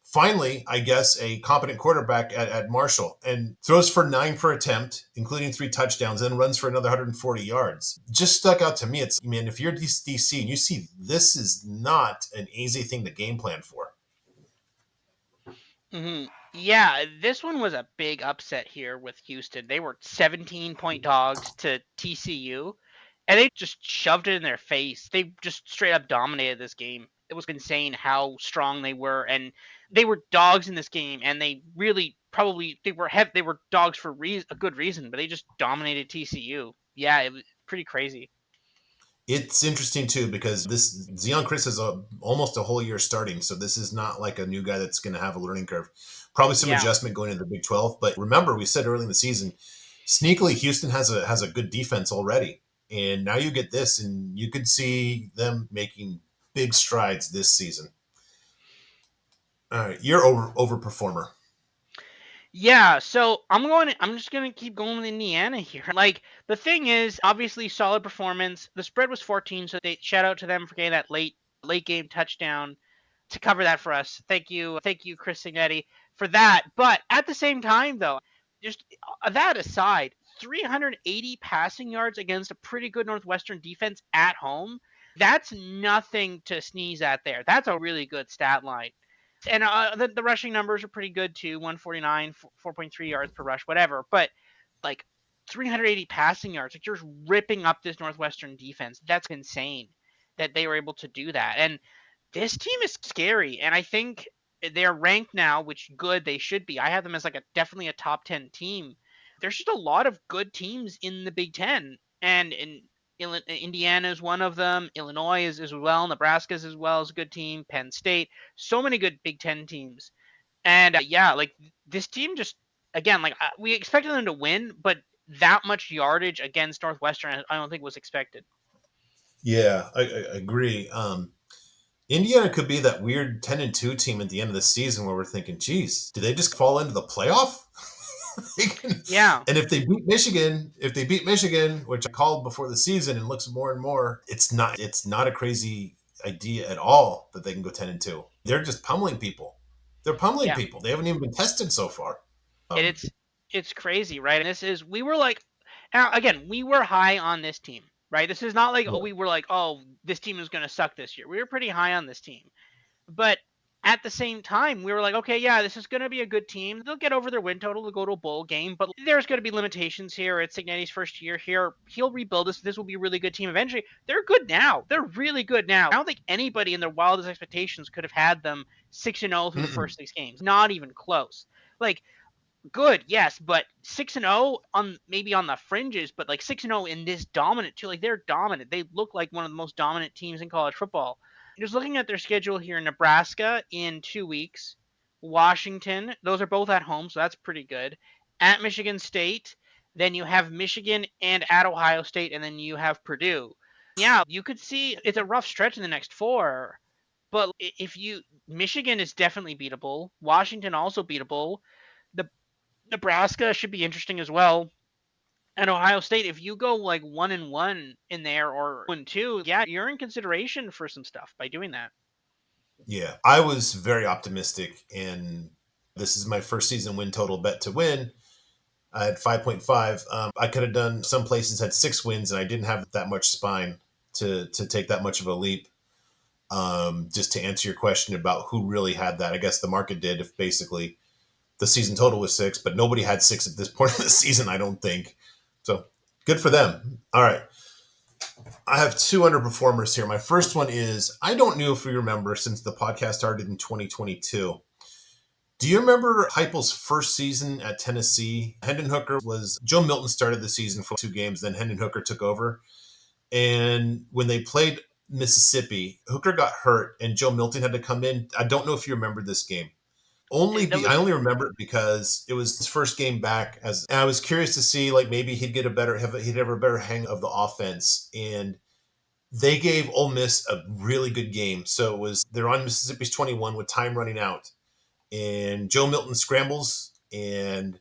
S1: finally, I guess, a competent quarterback at Marshall, and throws for 9 per attempt, including 3 touchdowns, and runs for another 140 yards. Just stuck out to me. It's, man, if you're DC and you see this is not an easy thing to game plan for.
S2: Yeah, this one was a big upset here with Houston. They were 17-point dogs to TCU, and they just shoved it in their face. They just straight up dominated this game. It was insane how strong they were, and they were dogs in this game. And they really probably they were dogs for a good reason, but they just dominated TCU. Yeah, it was pretty crazy.
S1: It's interesting too because this Zeon Chris is almost a whole year starting, so this is not like a new guy that's going to have a learning curve. Probably some
S2: Yeah,
S1: adjustment going into the Big 12, but remember we said early in the season, sneakily Houston has a good defense already, and now you get this, and you could see them making big strides this season. All right, you're overperformer.
S2: yeah, so I'm just gonna keep going with Indiana here. Like the thing is, obviously solid performance. The spread was 14, so they shout out to them for getting that late game touchdown to cover that for us. Thank you, Chris Signetti, for that. But at the same time, though, just that aside, 380 passing yards against a pretty good Northwestern defense at home. That's nothing to sneeze at there. That's a really good stat line. And the rushing numbers are pretty good too, 149, 4.3 yards per rush, whatever. But like 380 passing yards, like you're ripping up this Northwestern defense. That's insane that they were able to do that. And this team is scary, and I think they're ranked now, which good they should be. I have them as like a definitely a top 10 team. There's just a lot of good teams in the Big Ten, and Indiana is one of them. Illinois is as well. Nebraska is as well as a good team. Penn State, so many good Big Ten teams, and yeah, like this team just again like we expected them to win, but that much yardage against Northwestern, I don't think was expected.
S1: Yeah, I agree. Indiana could be that weird 10-2 team at the end of the season where we're thinking, geez, do they just fall into the playoff?
S2: Yeah,
S1: And if they beat Michigan, which I called before the season and looks more and more, it's not a crazy idea at all that they can go 10-2. They're just pummeling people. They're pummeling
S2: yeah.
S1: people. They haven't even been tested so far.
S2: And
S1: Um,
S2: it's crazy, right? And this is we were like now again, we were high on this team, right? This is not like oh,
S1: yeah.
S2: we were like, oh, this team is going to suck this year. We were pretty high on this team. But at the same time, we were like, okay, yeah, this is going to be a good team. They'll get over their win total to go to a bowl game, but there's going to be limitations here. It's Signetti's first year here. He'll rebuild this. This will be a really good team eventually. They're good now. They're really good now. I don't think anybody in their wildest expectations could have had them 6-0 through the
S1: Mm-mm.
S2: first 6 games. Not even close. Like good, yes, but 6-0 on maybe on the fringes, but like 6-0 in this dominant too. Like they're dominant. They look like one of the most dominant teams in college football. Just looking at their schedule here, Nebraska in 2 weeks, Washington. Those are both at home, so that's pretty good. At Michigan State, then you have Michigan and at Ohio State, and then you have Purdue. Yeah, you could see it's a rough stretch in the next four. But if you Michigan is definitely beatable. Washington also beatable. The Nebraska should be interesting as well. And Ohio State, if you go like 1-1 in there or 1-2, yeah, you're in consideration for some stuff by doing that.
S1: Yeah, I was very optimistic, and this is my first season win total bet to win. I had 5.5. I could have done some places had 6 wins, and I didn't have that much spine to take that much of a leap. Just to answer your question about who really had that, I guess the market did. If basically the season total was 6, but nobody had 6 at this point in the season, I don't think. So good for them. All right. I have two underperformers here. My first one is I don't know if you remember since the podcast started in 2022. Do you remember Heupel's first season at Tennessee? Hendon Hooker was Joe Milton started the season for 2 games, then Hendon Hooker took over. And when they played Mississippi, Hooker got hurt and Joe Milton had to come in. I don't know if you remember this game.
S2: That
S1: I
S2: was
S1: only remember it because it was his first game back as and I was curious to see like maybe he'd have a better hang of the offense. And they gave Ole Miss a really good game. So it was they're on Mississippi's 21 with time running out, and Joe Milton scrambles, and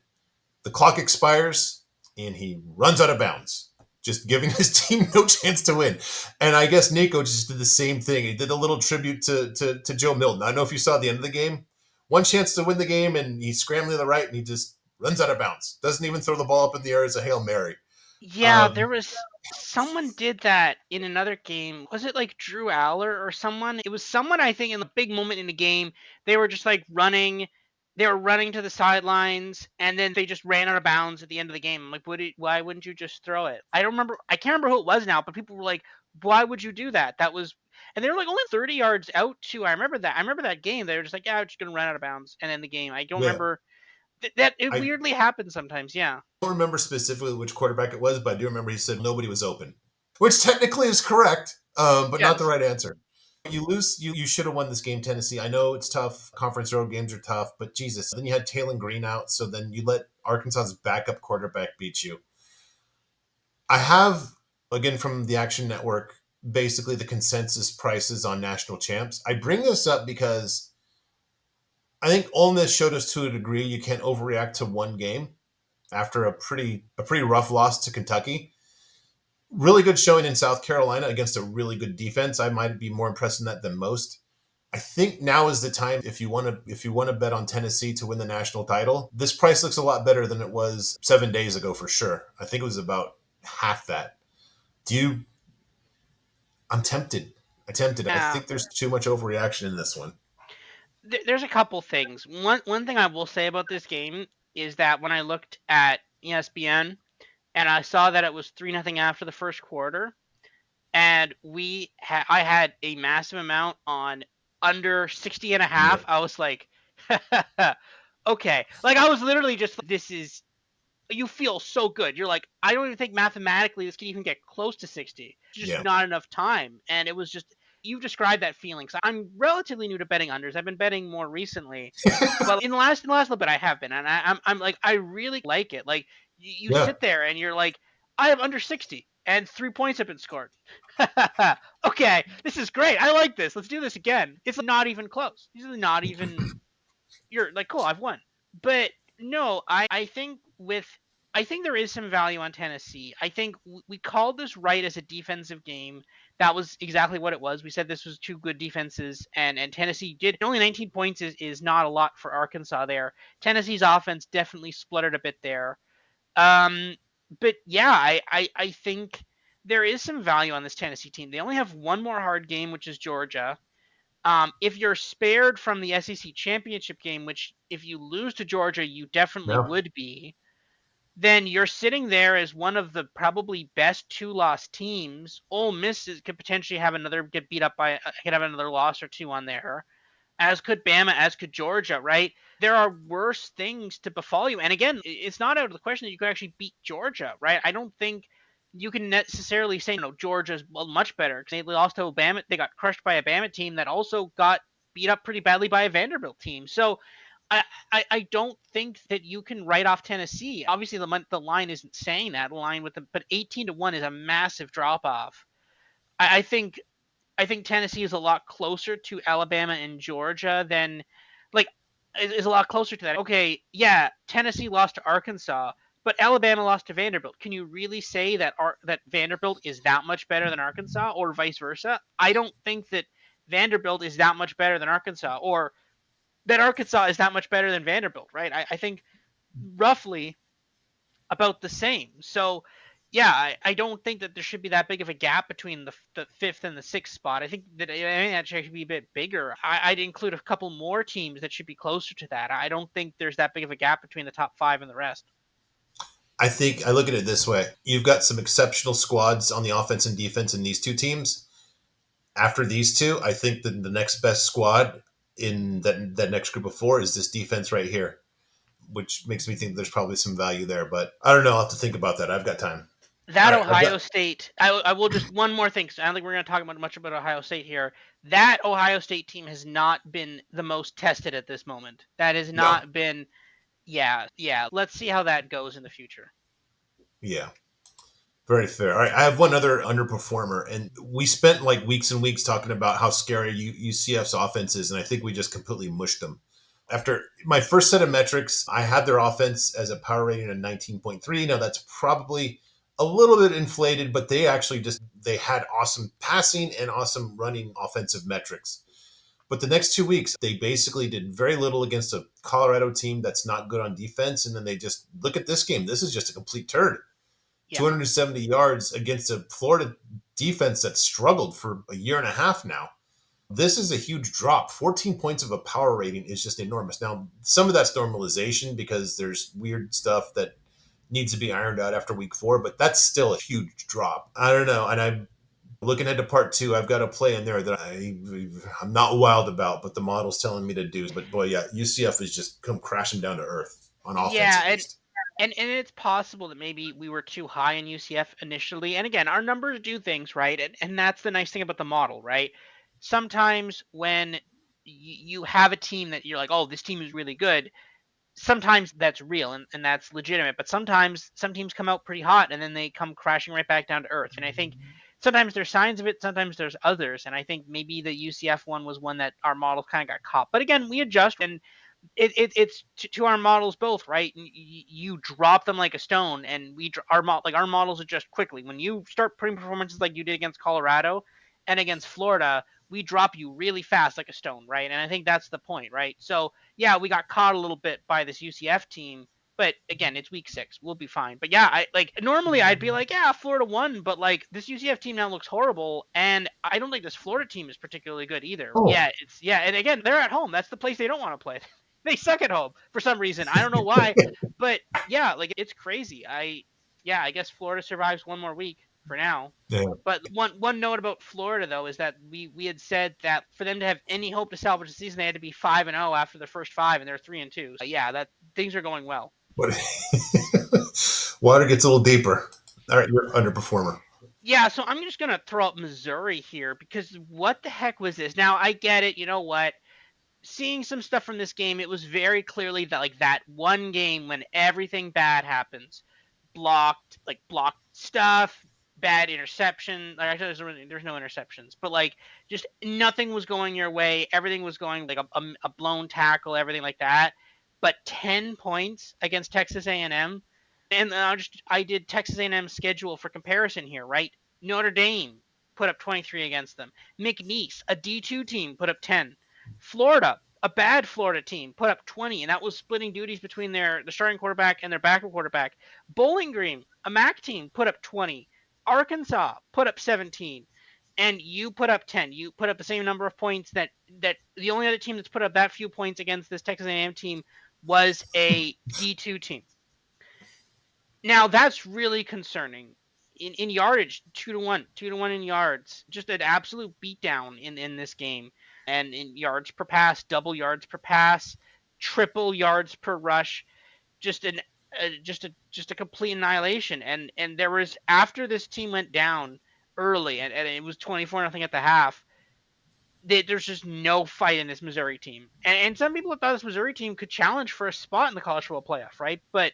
S1: the clock expires, and he runs out of bounds, just giving his team no chance to win. And I guess Nico just did the same thing. He did a little tribute to Joe Milton. I don't know if you saw the end of the game. One chance to win the game, and he's scrambling to the right, and he just runs out of bounds. Doesn't even throw the ball up in the air as a Hail Mary.
S2: Yeah,
S1: Um,
S2: there was someone did that in another game. Was it like Drew Aller or someone? It was someone I think in the big moment in the game. They were just like running. They were running to the sidelines, and then they just ran out of bounds at the end of the game. I'm like, why wouldn't you just throw it? I don't remember. I can't remember who it was now, but people were like, "Why would you do that?" That was, and they were like only 30 yards out too. I remember that. I remember that game. They were just like, "Yeah, I'm just gonna run out of bounds," and end the game. I don't
S1: yeah,
S2: remember that. It
S1: I
S2: weirdly happens sometimes. Yeah.
S1: don't remember specifically which quarterback it was, but I do remember he said nobody was open, which technically is correct, but not the
S2: Yes.
S1: right answer. You lose, you should have won this game, Tennessee. I know it's tough. Conference road games are tough, but Jesus. Then you had Taylor Green out, so then you let Arkansas's backup quarterback beat you. I have, again, from the Action Network, basically the consensus prices on national champs. I bring this up because I think Ole Miss showed us to a degree you can't overreact to one game after a pretty rough loss to Kentucky. Really good showing in South Carolina against a really good defense. I might be more impressed in that than most. I think now is the time if you want to bet on Tennessee to win the national title. This price looks a lot better than it was 7 days ago for sure. I think it was about half that. Do you? I'm tempted. I'm tempted. I
S2: Yeah.
S1: think there's too much overreaction in this one.
S2: There's a couple things. One thing I will say about this game is that when I looked at ESPN and I saw that it was 3-0 after the first quarter, and I had a massive amount on under 60 and a half.
S1: Yep.
S2: I was like, okay. Like I was literally just this is you feel so good. You're like, I don't even think mathematically this can even get close to 60. It's just
S1: Yeah.
S2: not enough time. And it was just, you described that feeling. So I'm relatively new to betting unders. I've been betting more recently, but in the last little bit, I have been, and I'm like, I really like it. Like you
S1: Yeah.
S2: sit there and you're like, I have under 60, and 3 points have been scored. Okay, this is great. I like this. Let's do this again. It's not even close. It's not even you're like, cool, I've won. But no, I think there is some value on Tennessee. I think we called this right as a defensive game. That was exactly what it was. We said this was two good defenses, and Tennessee did only 19 points is not a lot for Arkansas there. Tennessee's offense definitely spluttered a bit there. Um, but yeah, I think there is some value on this Tennessee team. They only have one more hard game, which is Georgia. If you're spared from the SEC championship game, which if you lose to Georgia, you definitely
S1: Yeah.
S2: would be, then you're sitting there as one of the probably best two-loss teams. Ole Miss could potentially have another get beat up by could have another loss or two on there, as could Bama, as could Georgia. Right? There are worse things to befall you. And again, it's not out of the question that you could actually beat Georgia. Right? I don't think you can necessarily say no. Georgia's much better because they lost to Bama. They got crushed by a Bama team that also got beat up pretty badly by a Vanderbilt team. So I don't think that you can write off Tennessee. Obviously, the line isn't saying that line with them, but 18-1 is a massive drop off. I think Tennessee is a lot closer to Alabama and Georgia than like is a lot closer to that. Okay, yeah, Tennessee lost to Arkansas, but Alabama lost to Vanderbilt. Can you really say that Vanderbilt is that much better than Arkansas or vice versa? I don't think that Vanderbilt is that much better than Arkansas, or that Arkansas is that much better than Vanderbilt, right? I think roughly about the same. So, yeah, I don't think that there should be that big of a gap between the fifth and the sixth spot. I think that should be a bit bigger. I'd include a couple more teams that should be closer to that. I don't think there's that big of a gap between the top five and the rest.
S1: I think I look at it this way: you've got some exceptional squads on the offense and defense in these two teams. After these two, I think that the next best squad in that next group of four is this defense right here, which makes me think there's probably some value there. But I don't know. I'll have to think about that. I've got time. All
S2: That
S1: right, I've got
S2: Ohio State, I will just one more thing. 'Cause I don't think we're going to talk about much about Ohio State here. That Ohio State team has not been the most tested at this moment. That has
S1: no,
S2: not been. Yeah, yeah. Let's see how that goes in the future.
S1: yeah. Very fair. All right, I have one other underperformer, and we spent like weeks and weeks talking about how scary UCF's offense is, and I think we just completely mushed them. After my first set of metrics, I had their offense as a power rating of 19.3. Now that's probably a little bit inflated, but they had awesome passing and awesome running offensive metrics. But the next 2 weeks, they basically did very little against a Colorado team that's not good on defense, and then they just look at this game. This is just a complete turd.
S2: Yeah,
S1: 270 yards against a Florida defense that struggled for a year and a half now. This is a huge drop. 14 points of a power rating is just enormous. Now, some of that's normalization because there's weird stuff that needs to be ironed out after week 4, but that's still a huge drop. I don't know. And I'm looking into part 2. I've got a play in there that I'm not wild about, but the model's telling me to do. But boy, yeah, UCF has just come crashing down to earth on offense
S2: yeah,
S1: at least.
S2: and it's possible that maybe we were too high in UCF initially. And again, our numbers do things right, and that's the nice thing about the model, right? Sometimes when you have a team that you're like, oh, this team is really good, sometimes that's real and that's legitimate, but sometimes some teams come out pretty hot and then they come crashing right back down to earth. And I think sometimes there's signs of it, sometimes there's others. And I think maybe the UCF one was one that our model kind of got caught. But again, we adjust, and it's to our models both, right? You drop them like a stone, and our models adjust quickly. When you start putting performances like you did against Colorado and against Florida, we drop you really fast like a stone, right? And I think that's the point, right? So yeah, we got caught a little bit by this UCF team, but again, it's week 6. We'll be fine. But yeah, I like normally I'd be like, yeah, Florida won, but like this UCF team now looks horrible, and I don't think this Florida team is particularly good either.
S1: Oh,
S2: Yeah, and again, they're at home. That's the place they don't want to play. They suck at home for some reason. I don't know why, but yeah, like it's crazy. I guess Florida survives one more week for now.
S1: yeah.
S2: But one note about Florida though is that we had said that for them to have any hope to salvage the season, they had to be 5-0 after the first 5, and they're 3-2. So yeah, that things are going well.
S1: What water gets a little deeper. All right, you're underperformer.
S2: Yeah, so I'm just gonna throw up Missouri here because what the heck was this? Now I get it. You know what? Seeing some stuff from this game, it was very clearly that like that one game when everything bad happens, blocked stuff, bad interception. Like actually, there's no interceptions, but like just nothing was going your way. Everything was going like a blown tackle, everything like that. But 10 points against Texas A&M, and I did Texas A&M schedule for comparison here, right? Notre Dame put up 23 against them. McNeese, a D2 team, put up 10. Florida, a bad Florida team, put up 20, and that was splitting duties between the starting quarterback and their backup quarterback. Bowling Green, a MAC team, put up 20. Arkansas put up 17, and you put up 10. You put up the same number of points that the only other team that's put up that few points against this Texas A&M team was a D2 team. Now that's really concerning. In yardage, 2-1, 2-1 in yards, just an absolute beatdown in this game. And in yards per pass, double yards per pass, triple yards per rush, just an just a complete annihilation. And there was after this team went down early, and it was 24-0 at the half. There's just no fight in this Missouri team, and some people thought this Missouri team could challenge for a spot in the college football playoff, right? But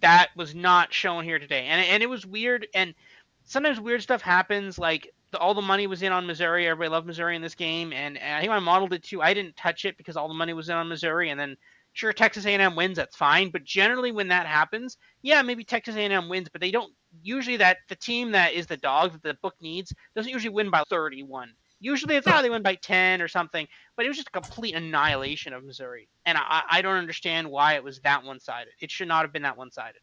S2: that was not shown here today, and it was weird. And sometimes weird stuff happens. Like all the money was in on Missouri. Everybody loved Missouri in this game, and I think I modeled it too. I didn't touch it because all the money was in on Missouri, and then sure Texas A&M wins. That's fine. But generally, when that happens, yeah, maybe Texas A&M wins, but they don't usually. That the team that is the dog that the book needs doesn't usually win by 31. Usually it's, they win by 10 or something, but it was just a complete annihilation of Missouri. And I don't understand why it was that one-sided. It should not have been that one-sided.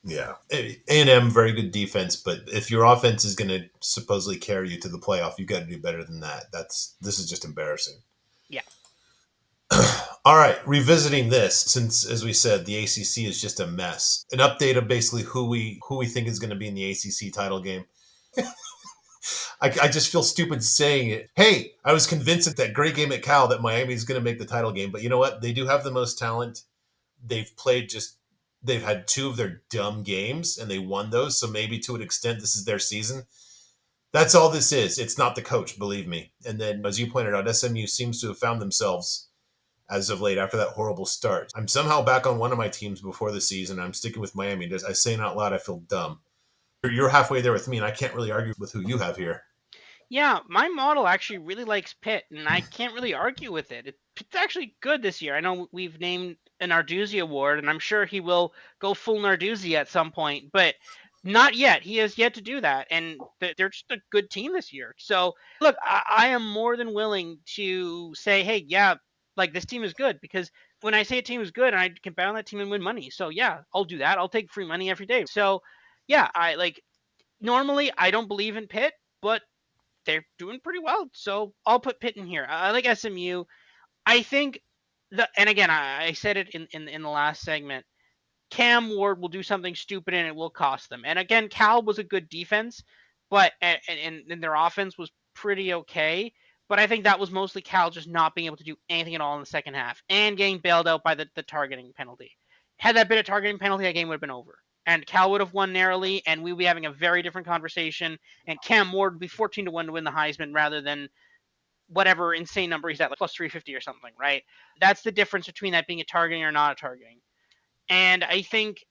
S1: Yeah, A&M very good defense, but if your offense is going to supposedly carry you to the playoff, you got to do better than that. This is just embarrassing.
S2: Yeah.
S1: All right, revisiting this, since as we said, the ACC is just a mess. An update of basically who we think is going to be in the ACC title game. I just feel stupid saying it. Hey, I was convinced at that great game at Cal that Miami is going to make the title game, but you know what? They do have the most talent. They've played just they've had two of their dumb games and they won those, so maybe to an extent this is their season. That's all this is. It's not the coach, believe me. And then, as you pointed out, SMU seems to have found themselves as of late after that horrible start. I'm somehow back on one of my teams before the season. I'm sticking with Miami. I say it out loud, I feel dumb. You're halfway there with me, and I can't really argue with who you have here.
S2: Yeah, my model actually really likes Pitt, and I can't really argue with it. Pitt's actually good this year. I know we've named an Narduzzi Award, and I'm sure he will go full Narduzzi at some point, but not yet. He has yet to do that, and they're just a good team this year. So, look, I am more than willing to say, hey, yeah, like this team is good, because when I say a team is good, I can bet on that team and win money. So, yeah, I'll do that. I'll take free money every day. So, yeah, I like normally I don't believe in Pitt, but they're doing pretty well. So I'll put Pitt in here. I like SMU. I think and again, I said it in the last segment. Cam Ward will do something stupid and it will cost them. And again, Cal was a good defense, but and their offense was pretty okay. But I think that was mostly Cal just not being able to do anything at all in the second half and getting bailed out by the targeting penalty. Had that been a targeting penalty, that game would have been over. And Cal would have won narrowly, and we'd be having a very different conversation. And Cam Ward would be 14-1 to win the Heisman rather than whatever insane number he's at, like plus 350 or something, right? That's the difference between that being a targeting or not a targeting. And I think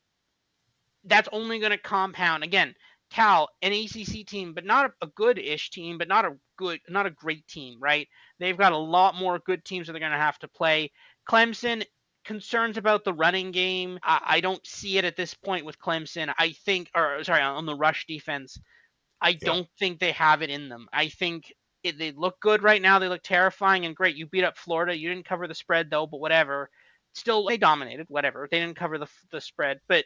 S2: that's only going to compound. Again, Cal, an ACC team, but not a good-ish team, but not a great team, right? They've got a lot more good teams that they're going to have to play. Clemson, concerns about the running game. I don't see it at this point with Clemson. I think, or sorry, on the rush defense, I
S1: Yeah.
S2: don't think they have it in them. I think they look good right now. They look terrifying and great. You beat up Florida. You didn't cover the spread though, but whatever. Still, they dominated. Whatever. They didn't cover the spread, but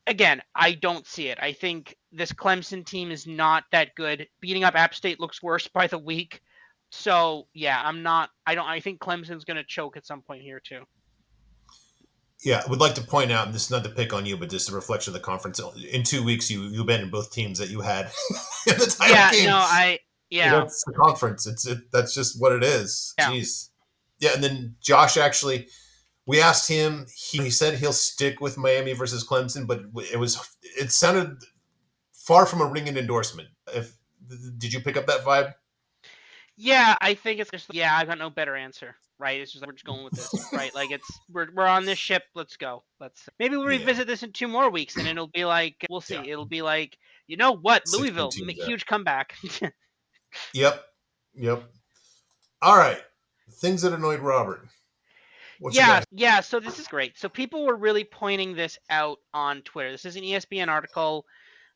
S2: again, I don't see it. I think this Clemson team is not that good. Beating up App State looks worse by the week. So yeah, I'm not. I don't. I think Clemson's going to choke at some point here too.
S1: Yeah, I would like to point out, and this is not to pick on you, but just a reflection of the conference. In 2 weeks, you abandoned both teams that you had in the title
S2: Yeah.
S1: game.
S2: No. Yeah.
S1: That's the conference. That's just what it is.
S2: Yeah.
S1: Jeez. Yeah, and then Josh actually, we asked him. He said he'll stick with Miami versus Clemson, but it sounded far from a ringing endorsement. If did you pick up that vibe?
S2: Yeah. I think it's just. Yeah. I got no better answer. Right. It's just like we're just going with this. Right. Like we're on this ship. Let's go. Let's maybe we'll
S1: Yeah,
S2: revisit this in 2 more weeks, and it'll be like we'll
S1: yeah.
S2: see. It'll be like you know what
S1: 16
S2: Louisville
S1: teams out.
S2: huge comeback.
S1: Yep, yep. All right. Things that annoyed Robert. What you
S2: Yeah,
S1: got?
S2: yeah. So this is great. So people were really pointing this out on Twitter. This is an ESPN article.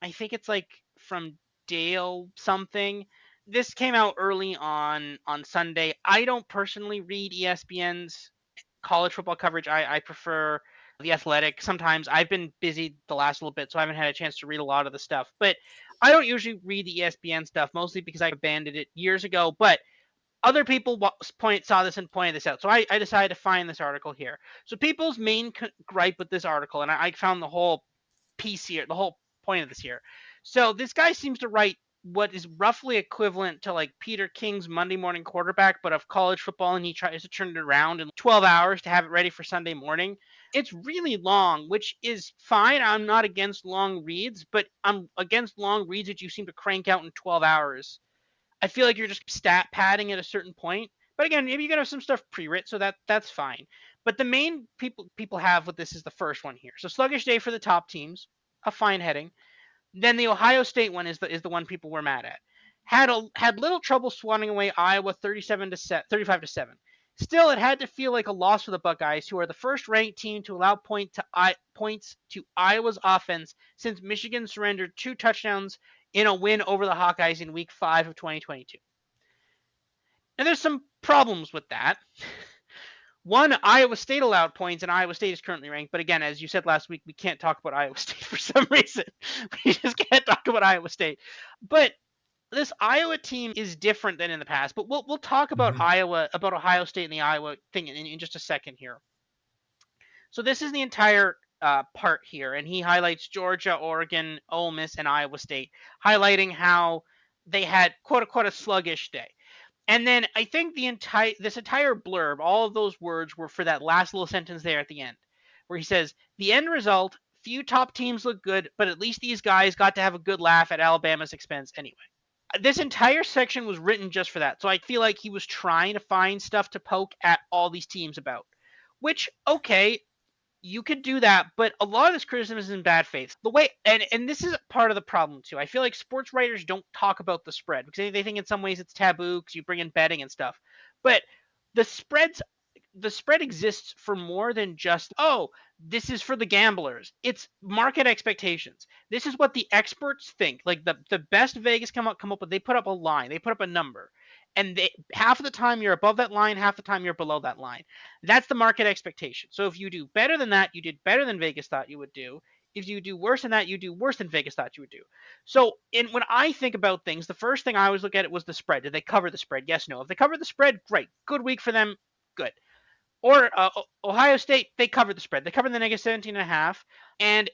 S2: I think it's like from Dale something. This came out early on Sunday. I don't personally read ESPN's college football coverage. I prefer the Athletic. Sometimes I've been busy the last little bit, so I haven't had a chance to read a lot of the stuff. But I don't usually read the ESPN stuff, mostly because I abandoned it years ago. But other people saw this and pointed this out. So I decided to find this article here. So people's main gripe with this article, and I found the whole piece here, the whole point of this here. So this guy seems to write what is roughly equivalent to like Peter King's Monday Morning Quarterback, but of college football, and he tries to turn it around in 12 hours to have it ready for Sunday morning. It's really long, which is fine. I'm not against long reads, but I'm against long reads that you seem to crank out in 12 hours. I feel like you're just stat padding at a certain point. But again, maybe you gotta have some stuff pre-writ, so that's fine. But the main people have with this is the first one here. So sluggish day for the top teams, a fine heading. Then the Ohio State one is the one people were mad at. Had little trouble swatting away Iowa 35-7. Still, it had to feel like a loss for the Buckeyes, who are the first ranked team to allow points to Iowa's offense since Michigan surrendered 2 touchdowns in a win over the Hawkeyes in Week 5 of 2022. And there's some problems with that. One, Iowa State allowed points, and Iowa State is currently ranked. But again, as you said last week, we can't talk about Iowa State for some reason. We just can't talk about Iowa State. But this Iowa team is different than in the past. But we'll talk about
S1: Mm-hmm.
S2: Ohio State and the Iowa thing in just a second here. So this is the entire part here, and he highlights Georgia, Oregon, Ole Miss, and Iowa State, highlighting how they had quote unquote a sluggish day. And then I think this entire blurb, all of those words were for that last little sentence there at the end, where he says, "The end result, few top teams look good, but at least these guys got to have a good laugh at Alabama's expense anyway." This entire section was written just for that. So I feel like he was trying to find stuff to poke at all these teams about. Which, okay, you could do that, but a lot of this criticism is in bad faith. The way and this is part of the problem too. I feel like sports writers don't talk about the spread because they think in some ways it's taboo because you bring in betting and stuff. But the spreads the spread exists for more than just, oh, this is for the gamblers. It's market expectations. This is what the experts think. Like the best Vegas come up with, they put up a line, they put up a number. And half of the time you're above that line, half the time you're below that line. That's the market expectation. So if you do better than that, you did better than Vegas thought you would do. If you do worse than that, you do worse than Vegas thought you would do. So when I think about things, the first thing I always look at it was the spread. Did they cover the spread? Yes, no. If they covered the spread, great. Good week for them. Good. Or Ohio State, they covered the spread. They covered the negative 17 and a half. And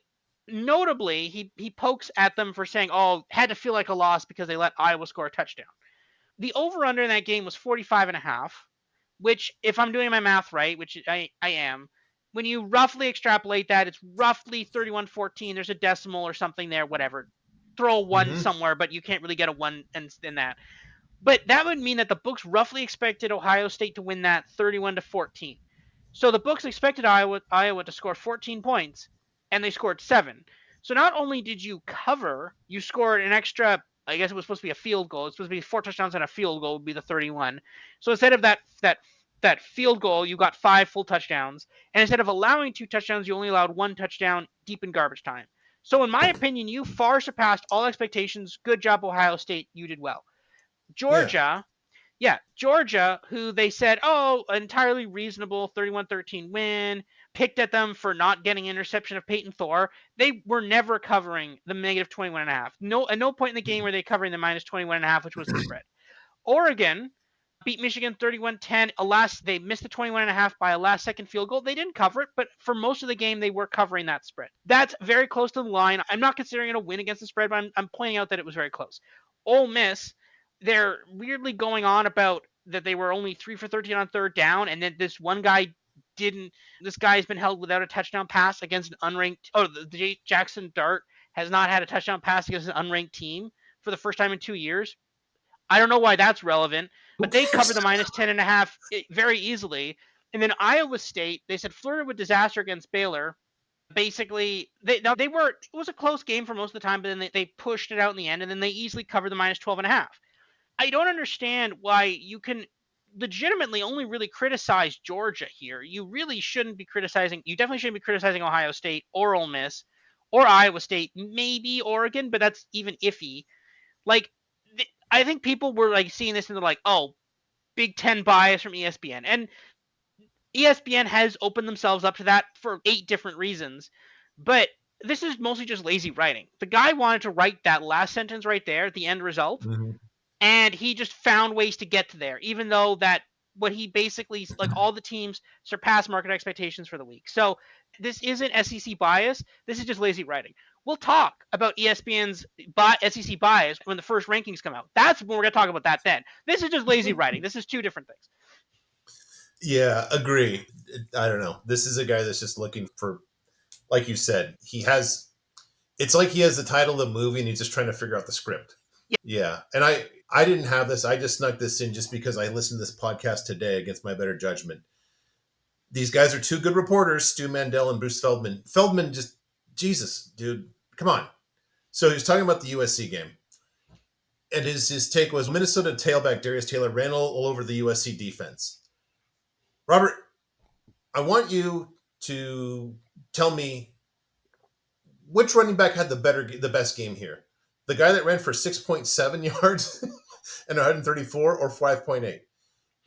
S2: notably, he pokes at them for saying, oh, had to feel like a loss because they let Iowa score a touchdown. The over-under in that game was 45 and a half, which, if I'm doing my math right, which I am, when you roughly extrapolate that, it's roughly 31-14. There's a decimal or something there, whatever. Throw a one
S1: Mm-hmm.
S2: somewhere, but you can't really get a one in that. But that would mean that the books roughly expected Ohio State to win that 31-14. So the books expected Iowa to score 14 points, and they scored 7. So not only did you cover, you scored an extra. I guess it was supposed to be a field goal. It's supposed to be 4 touchdowns and a field goal would be the 31. So instead of that field goal, you got 5 full touchdowns, and instead of allowing 2 touchdowns, you only allowed 1 touchdown deep in garbage time. So in my opinion, you far surpassed all expectations. Good job, Ohio State. You did well.
S1: Yeah.
S2: Georgia, yeah, Georgia, who they said, oh, entirely reasonable 31-13 win, picked at them for not getting interception of Peyton Thor. They were never covering the negative 21 and a half. No, at no point in the game were they covering the minus 21 and a half, which was the spread. Oregon beat Michigan 31-10. Alas, they missed the 21 and a half by a last second field goal. They didn't cover it, but for most of the game, they were covering that spread. That's very close to the line. I'm not considering it a win against the spread, but I'm pointing out that it was very close. Ole Miss, they're weirdly going on about that they were only 3 for 13 on third down, and then this one guy didn't. This guy's been held without a touchdown pass against an unranked. Oh, the Jackson Dart has not had a touchdown pass against an unranked team for the first time in 2 years. I don't know why that's relevant,
S1: Who
S2: but they covered
S1: cares?
S2: the minus 10 and a half very easily. And then Iowa State, they said flirted with disaster against Baylor. Basically, they were, it was a close game for most of the time, but then they pushed it out in the end, and then they easily covered the minus 12 and a half. I don't understand why you can legitimately only really criticize Georgia here. You really shouldn't be criticizing, you definitely shouldn't be criticizing Ohio State or Ole Miss or Iowa State, maybe Oregon, but that's even iffy. Like, I think people were like seeing this and they're like, oh, Big Ten bias from ESPN. And ESPN has opened themselves up to that for 8 different reasons. But this is mostly just lazy writing. The guy wanted to write that last sentence right there, the end result,
S1: Mm-hmm.
S2: and he just found ways to get to there, even though that what he basically, like, all the teams surpassed market expectations for the week. So this isn't SEC bias. This is just lazy writing. We'll talk about ESPN's SEC bias when the first rankings come out. That's when we're going to talk about that then. This is just lazy writing. This is two different things.
S1: Yeah, agree. I don't know. This is a guy that's just looking for, like you said, he has. It's like he has the title of the movie and he's just trying to figure out the script.
S2: Yeah.
S1: Yeah, and I didn't have this. I just snuck this in just because I listened to this podcast today against my better judgment. These guys are two good reporters, Stu Mandel and Bruce Feldman. Feldman just, Jesus, dude, come on. So he was talking about the USC game, and his take was Minnesota tailback Darius Taylor ran all over the USC defense. Robert, I want you to tell me which running back had the best game here. The guy that ran for 6.7 yards and 134 or 5.8.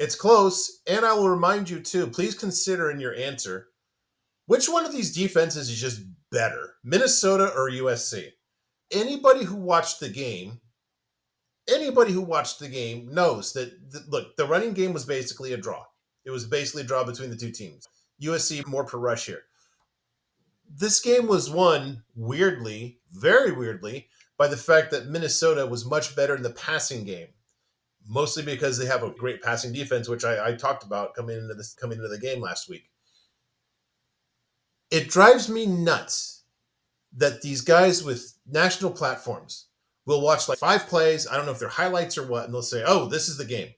S1: It's close, and I will remind you too. Please consider in your answer which one of these defenses is just better, Minnesota or USC. Anybody who watched the game, anybody who watched the game knows that look, the running game was basically a draw. It was basically a draw between the two teams. USC more per rush here. This game was won weirdly, very weirdly, by the fact that Minnesota was much better in the passing game, mostly because they have a great passing defense, which I talked about coming into the game last week. It drives me nuts that these guys with national platforms will watch like 5 plays. I don't know if they're highlights or what, and they'll say, "Oh, this is the game,"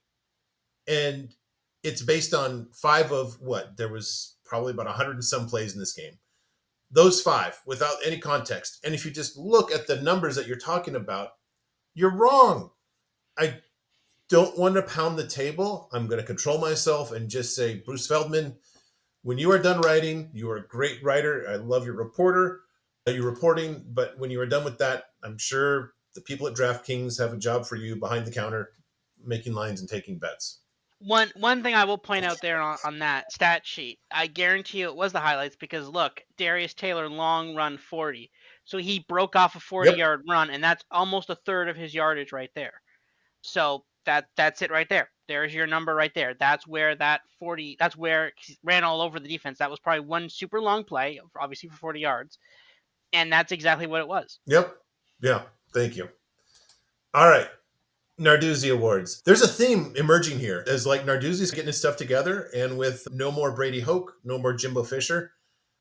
S1: and it's based on five of what there was probably about 100 and some plays in this game. Those five without any context. And if you just look at the numbers that you're talking about, you're wrong. I don't want to pound the table. I'm going to control myself and just say, Bruce Feldman, when you are done writing, you are a great writer. I love your reporting. But when you are done with that, I'm sure the people at DraftKings have a job for you behind the counter, making lines and taking bets.
S2: One thing I will point out there on that stat sheet, I guarantee you it was the highlights because look, Darius Taylor long run 40. So he broke off a 40
S1: Yep.
S2: yard run, and that's almost a third of his yardage right there. So that's it right there. There's your number right there. That's where that 40. That's where he ran all over the defense. That was probably one super long play, obviously for 40 yards, and that's exactly what it was.
S1: Yep. Yeah. Thank you. All right. Narduzzi Awards. There's a theme emerging here as like Narduzzi's getting his stuff together, and with no more Brady Hoke, no more Jimbo Fisher.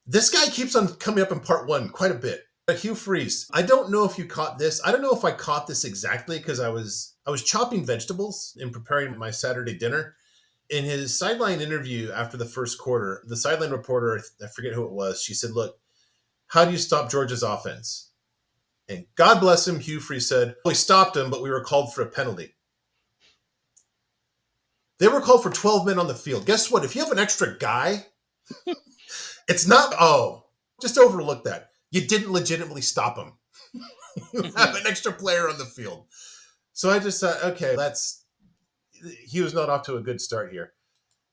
S1: This guy keeps on coming up in part one quite a bit. Hugh Freeze. I don't know if you caught this. I don't know if I caught this exactly because I was chopping vegetables and preparing my Saturday dinner. In his sideline interview after the first quarter, the sideline reporter, I forget who it was, she said, "Look, how do you stop Georgia's offense?" And God bless him, Hugh Freeze said, "We stopped him, but we were called for a penalty." They were called for 12 men on the field. Guess what? If you have an extra guy, it's not, oh, just overlook that. You didn't legitimately stop him. You have an extra player on the field. So I just thought, okay, he was not off to a good start here.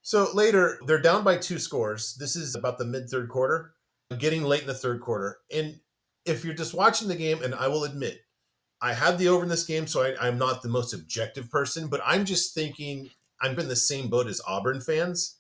S1: So later, they're down by 2 scores. This is about the mid third quarter, getting late in the third quarter. And if you're just watching the game, and I will admit, I had the over in this game, so I'm not the most objective person, but I'm just thinking I'm in the same boat as Auburn fans.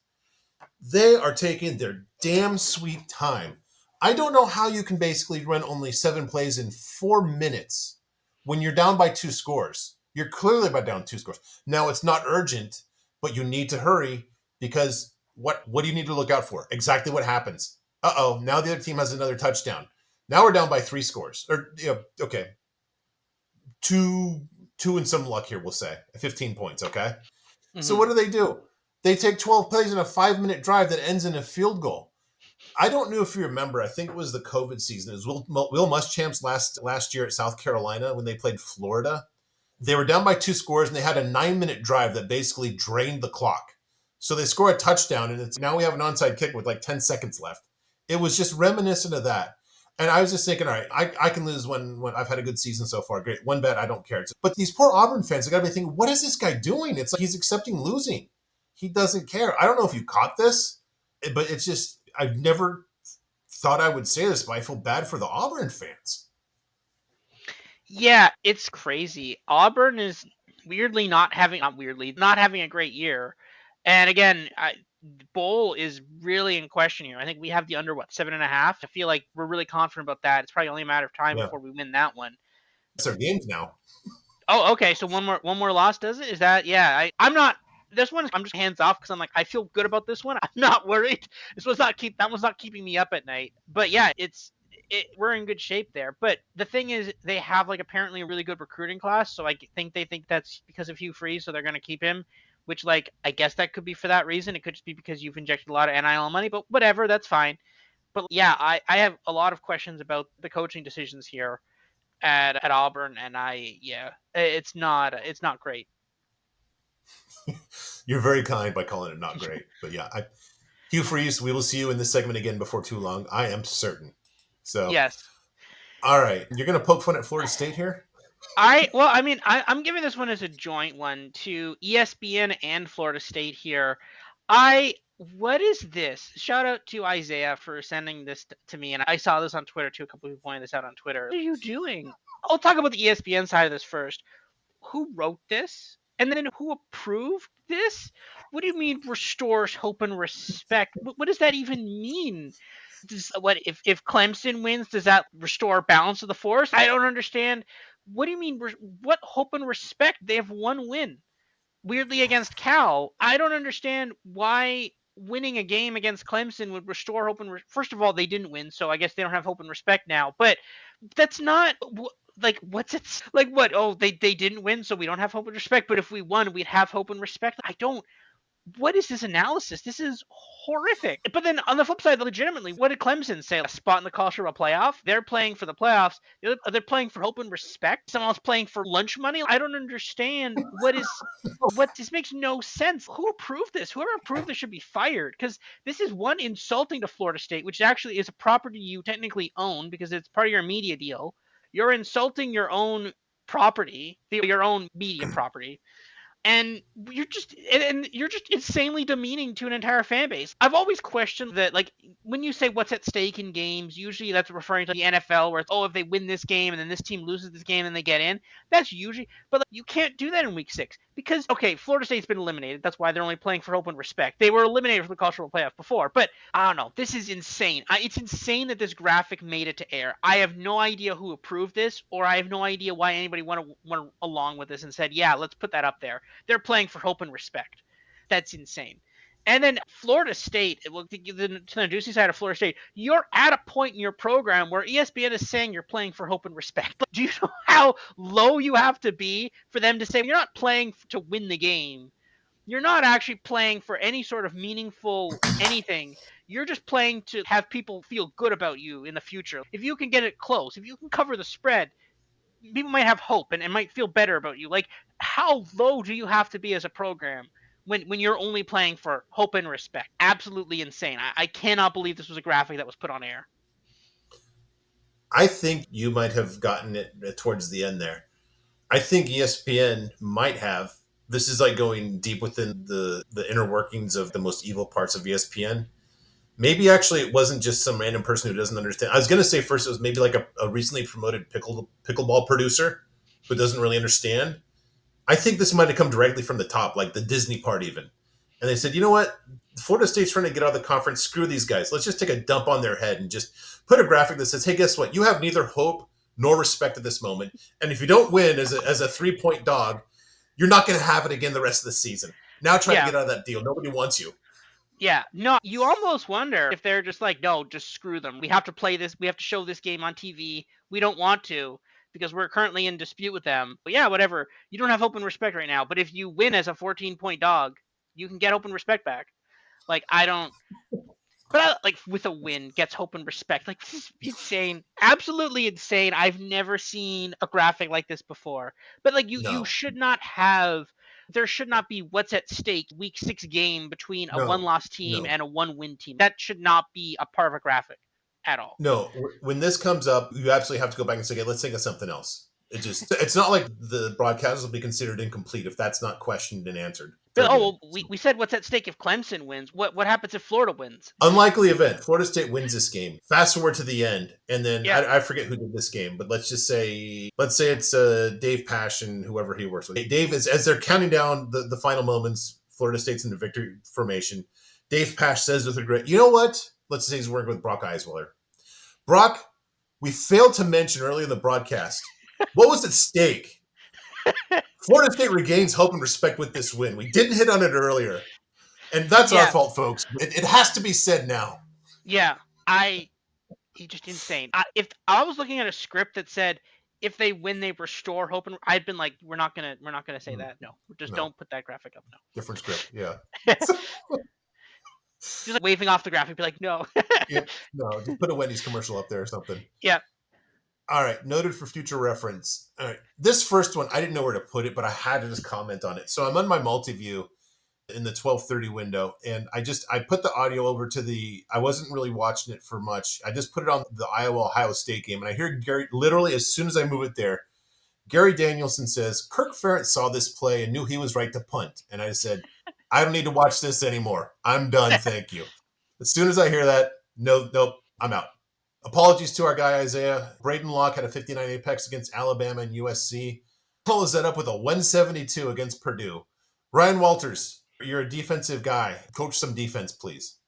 S1: They are taking their damn sweet time. I don't know how you can basically run only 7 plays in 4 minutes when you're down by 2 scores. You're clearly by down 2 scores. Now it's not urgent, but you need to hurry because what do you need to look out for? Exactly what happens. Uh-oh, now the other team has another touchdown. Now we're down by 3 scores. Or okay, two and some luck here, we'll say. 15 points, okay? So
S2: Mm-hmm.
S1: what do? They take 12 plays in a 5 minute drive that ends in a field goal. I don't know if you remember. I think it was the COVID season. It was Will Muschamp's last year at South Carolina when they played Florida. They were down by 2 scores and they had a 9 minute drive that basically drained the clock. So they score a touchdown and it's now we have an onside kick with like 10 seconds left. It was just reminiscent of that. And I was just thinking, all right, I can lose when I've had a good season so far. Great. One bet, I don't care. But these poor Auburn fans, they got to be thinking, what is this guy doing? It's like he's accepting losing. He doesn't care. I don't know if you caught this, but it's just, I've never thought I would say this, but I feel bad for the Auburn fans.
S2: Yeah, it's crazy. Auburn is weirdly not having a great year. And again, bowl is really in question here. I think we have the under 7.5. I feel like we're really confident about that. It's probably only a matter of time
S1: Yeah.
S2: before we win that one.
S1: It's our games now.
S2: Oh, okay. So one more loss does it? Is that yeah? I'm not. This one I'm just hands off because I'm like I feel good about this one. I'm not worried. That one's not keeping me up at night. But yeah, we're in good shape there. But the thing is, they have like apparently a really good recruiting class. So I think they think that's because of Hugh Freeze, so they're gonna keep him. Which like I guess that could be for that reason. It could just be because you've injected a lot of NIL money. But whatever, that's fine. But yeah, I have a lot of questions about the coaching decisions here at Auburn, and it's not great.
S1: You're very kind by calling it not great. But yeah, Hugh Freeze, we will see you in this segment again before too long. I am certain. So,
S2: Yes.
S1: all right. You're going to poke fun at Florida State here?
S2: I'm giving this one as a joint one to ESPN and Florida State here. I What is this? Shout out to Isaiah for sending this to me, and I saw this on Twitter too. A couple people pointed this out on Twitter. What are you doing? I'll talk about the ESPN side of this first. Who wrote this? And then who approved this? What do you mean restores hope and respect? What does that even mean? What if Clemson wins? Does that restore balance of the force? I don't understand. What do you mean? What hope and respect? They have one win. Weirdly against Cal. I don't understand why winning a game against Clemson would restore hope and first of all, they didn't win, so I guess they don't have hope and respect now. But that's not like what's it like what oh they didn't win so we don't have hope and respect, but if we won we'd have hope and respect. I don't What is this analysis? This is horrific. But then on the flip side, legitimately, what did Clemson say? A spot in the college football playoff? They're playing for the playoffs. They're playing for hope and respect. Someone else playing for lunch money. I don't understand what this makes no sense. Who approved this? Whoever approved this should be fired because this is one insulting to Florida State, which actually is a property you technically own because it's part of your media deal. You're insulting your own property, your own media property, and you're just insanely demeaning to an entire fan base. I've always questioned that, like, when you say what's at stake in games, usually that's referring to the NFL, where it's, oh, if they win this game and then this team loses this game and they get in. That's usually, but like, you can't do that in week 6 because okay, Florida State's been eliminated. That's why they're only playing for hope and respect. They were eliminated from the college football playoff before, but I don't know. This is insane. It's insane that this graphic made it to air. I have no idea who approved this, or I have no idea why anybody went along with this and said, yeah, let's put that up there. They're playing for hope and respect. That's insane. And then Florida State, to the Narduzzi side of Florida State, you're at a point in your program where ESPN is saying you're playing for hope and respect. Do you know how low you have to be for them to say you're not playing to win the game? You're not actually playing for any sort of meaningful anything. You're just playing to have people feel good about you in the future. If you can get it close, if you can cover the spread, people might have hope and might feel better about you. Like, how low do you have to be as a program when you're only playing for hope and respect? Absolutely insane. I cannot believe this was a graphic that was put on air.
S1: I think you might have gotten it towards the end there. I think ESPN might have. This is like going deep within the inner workings of the most evil parts of ESPN. Maybe actually it wasn't just some random person who doesn't understand. I was going to say first it was maybe like a recently promoted pickleball producer who doesn't really understand. I think this might have come directly from the top, like the Disney part even. And they said, you know what? Florida State's trying to get out of the conference. Screw these guys. Let's just take a dump on their head and just put a graphic that says, hey, guess what? You have neither hope nor respect at this moment. And if you don't win as a 3-point dog, you're not going to have it again the rest of the season. Now try to
S2: Yeah.
S1: get out of that deal. Nobody wants you.
S2: Yeah, no, you almost wonder if they're just like, no, just screw them. We have to play this. We have to show this game on TV. We don't want to because we're currently in dispute with them. But yeah, whatever. You don't have hope and respect right now. But if you win as a 14-point dog, you can get hope and respect back. Like, I don't. But like with a win, gets hope and respect. Like, this is insane, absolutely insane. I've never seen a graphic like this before. But like, you
S1: No,
S2: should not have. There should not be what's at stake week 6 game between a one
S1: no,
S2: loss team
S1: no.
S2: and a one win team. That should not be a part of a graphic at all.
S1: No, when this comes up, you absolutely have to go back and say, okay, let's think of something else. It's not like the broadcast will be considered incomplete if that's not questioned and answered
S2: But
S1: very
S2: oh,
S1: good.
S2: well,
S1: So,
S2: we said what's at stake if Clemson wins. What happens if Florida wins?
S1: unlikely event. Florida State wins this game. Fast forward to the end, and then
S2: Yeah,
S1: I forget who did this game, but let's say it's Dave Pash and whoever he works with. Dave is as they're counting down the final moments. Florida State's in the victory formation. Dave Pash says with regret, "You know what? Let's say he's working with Brock Eisweiler. Brock, we failed to mention earlier in the broadcast what was at stake. Florida State regains hope and respect with this win. We didn't hit on it earlier, and that's our
S2: yeah,
S1: fault, folks. It has to be said now."
S2: yeah. He's just insane. If I was looking at a script that said if they win, they restore hope, and I'd been like, we're not gonna say
S1: Mm,
S2: that. No, just
S1: no,
S2: don't put that graphic up.
S1: different script. Yeah.
S2: No, just like waving off the graphic, be like, no.
S1: Yep. No, just put a Wendy's commercial up there or something.
S2: Yeah,
S1: All right, noted for future reference. All right, this first one I didn't know where to put it, but I had to just comment on it. So I'm on my multi-view in the 12:30 window, and I put the audio over to the. I wasn't really watching it for much. I just put it on the Iowa Ohio State game, and I hear Gary literally as soon as I move it there. Gary Danielson says, Kirk Ferentz saw this play and knew he was right to punt. And I said, I don't need to watch this anymore. I'm done. Thank you. As soon as I hear that, no, nope, I'm out. Apologies to our guy Isaiah. Braden Locke had a 59 apex against Alabama and USC. Follows that up with a 172 against Purdue. Ryan Walters, you're a defensive guy. Coach some defense, please.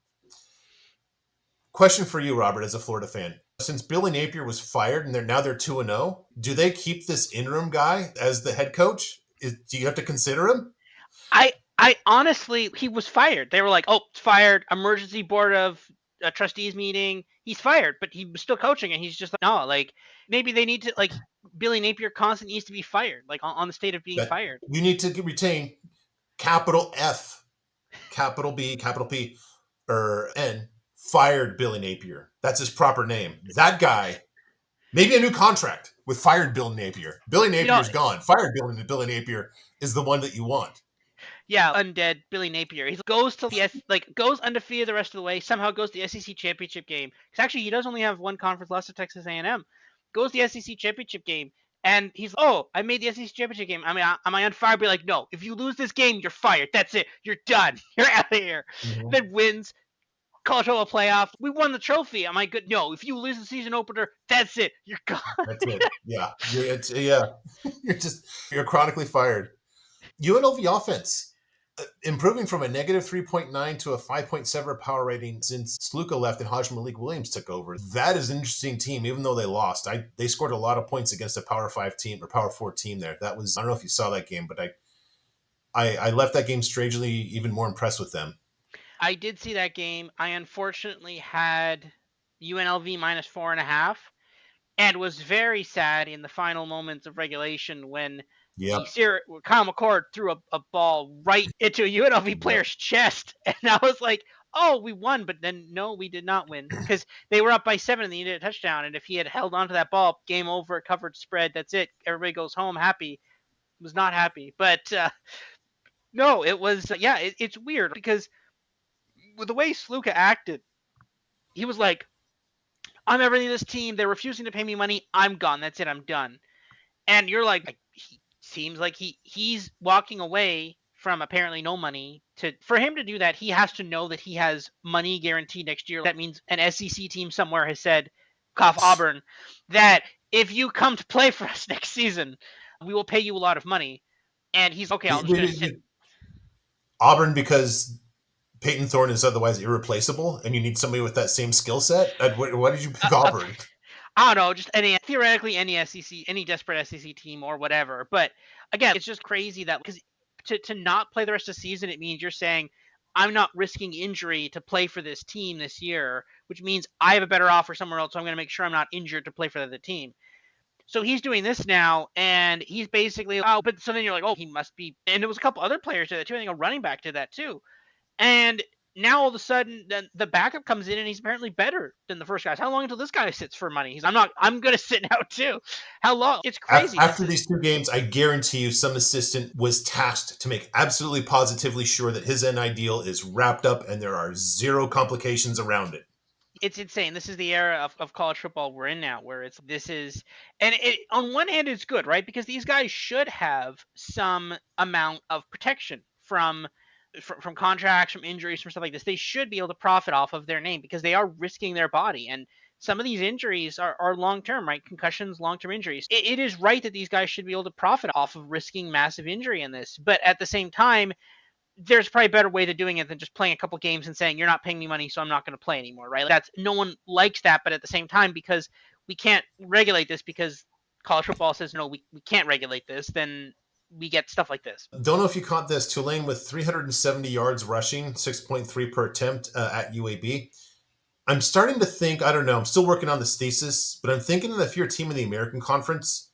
S1: Question for you, Robert, as a Florida fan. Since Billy Napier was fired and they're 2-0, do they keep this interim guy as the head coach? Do you have to consider him?
S2: I honestly, he was fired. They were like, oh, fired, emergency board of trustees meeting. He's fired, but he was still coaching, and he's just like, no, like maybe they need to like Billy Napier constantly needs to be fired, like on the state of being
S1: That
S2: fired.
S1: you need to retain capital F, capital B, capital P, or N. Fired Billy Napier. That's his proper name. That guy. Maybe a new contract with fired Bill Napier. Billy
S2: You know,
S1: Napier's gone. Fired Billy Napier is the one that you want.
S2: yeah, undead Billy Napier. He goes to the goes undefeated the rest of the way. Somehow goes to the SEC championship game. Because actually, he does only have one conference loss to Texas A&M. Goes to the SEC championship game, and he's oh, I made the SEC championship game. I mean, am I on fire? Be like, no. If you lose this game, you're fired. That's it. You're done. You're out of here.
S1: Mm-hmm.
S2: Then wins college football playoff. We won the trophy. Am I good? No. If you lose the season opener, that's it. You're gone.
S1: That's it. Yeah. Yeah. You're chronically fired. UNLV offense improving from a negative 3.9 to a 5.7 power rating since Sluka left and Haj Malik Williams took over. That is an interesting team, even though they lost. They scored a lot of points against a Power 5 team or Power 4 team there. That was, I don't know if you saw that game, but I left that game strangely even more impressed with them.
S2: I did see that game. I unfortunately had UNLV minus 4.5. And was very sad in the final moments of regulation when
S1: Yep.
S2: Kyle McCord threw a ball right into a UNLV player's chest. And I was like, oh, we won. But then, no, we did not win because they were up by 7 and they needed a touchdown. And if he had held on to that ball, game over, covered spread, that's it. Everybody goes home happy. Was not happy. But no, it was, it's weird because with the way Sluka acted, he was like, I'm everything to this team. They're refusing to pay me money. I'm gone. That's it. I'm done. And you're like he seems like he's walking away from apparently no money. For him to do that, he has to know that he has money guaranteed next year. That means an SEC team somewhere has said, cough Auburn, that if you come to play for us next season, we will pay you a lot of money. And he's okay. I'm just going to sit.
S1: Auburn, because Peyton Thorne is otherwise irreplaceable, and you need somebody with that same skill set. Why did you pick Auburn?
S2: I don't know, just theoretically any SEC, any desperate SEC team or whatever. But again, it's just crazy that because to not play the rest of the season, it means you're saying I'm not risking injury to play for this team this year, which means I have a better offer somewhere else. So I'm going to make sure I'm not injured to play for the team. So he's doing this now, and he's basically but so then you're like, oh, he must be. And there was a couple other players did that too. I think a running back did that too. And now all of a sudden, the backup comes in and he's apparently better than the first guys. How long until this guy sits for money? I'm going to sit now too. How long? It's crazy.
S1: After these 2 games, I guarantee you some assistant was tasked to make absolutely positively sure that his NI deal is wrapped up and there are 0 complications around it.
S2: It's insane. This is the era of college football we're in now, where and it on one hand it's good, right? Because these guys should have some amount of protection from contracts, from injuries, from stuff like this. They should be able to profit off of their name because they are risking their body. And some of these injuries are long-term, right? Concussions, long-term injuries. It is right that these guys should be able to profit off of risking massive injury in this. But at the same time, there's probably a better way to doing it than just playing a couple games and saying, you're not paying me money, so I'm not going to play anymore, right? That's no one likes that. But at the same time, because we can't regulate this because college football says, no, we can't regulate this, then we get stuff like this.
S1: Don't know if you caught this. Tulane with 370 yards rushing, 6.3 per attempt at UAB. I'm starting to think, I don't know, I'm still working on this thesis, but I'm thinking that if you're a team in the American Conference,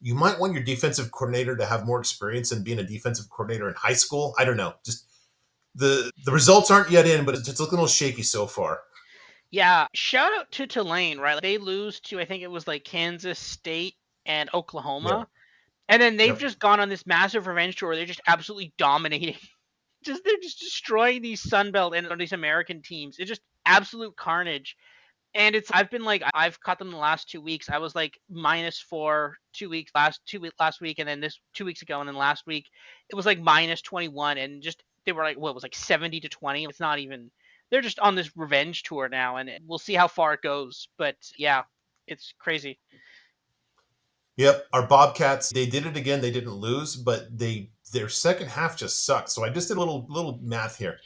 S1: you might want your defensive coordinator to have more experience than being a defensive coordinator in high school. I don't know. Just the results aren't yet in, but it's looking a little shaky so far.
S2: Yeah, shout out to Tulane, right? They lose to, I think it was like Kansas State and Oklahoma.
S1: Yep.
S2: And then they've just gone on this massive revenge tour where they're just absolutely dominating. They're just destroying these Sun Belt and these American teams. It's just absolute carnage. And it's I've been like I've caught them the last 2 weeks. I was like -4 2 weeks last week, and then this 2 weeks ago, and then last week it was like -21, and just they were like what it was like 70-20. It's not even they're just on this revenge tour now, and we'll see how far it goes. But yeah, it's crazy.
S1: Yep, our Bobcats, they did it again. They didn't lose, but their second half just sucked. So I just did a little math here.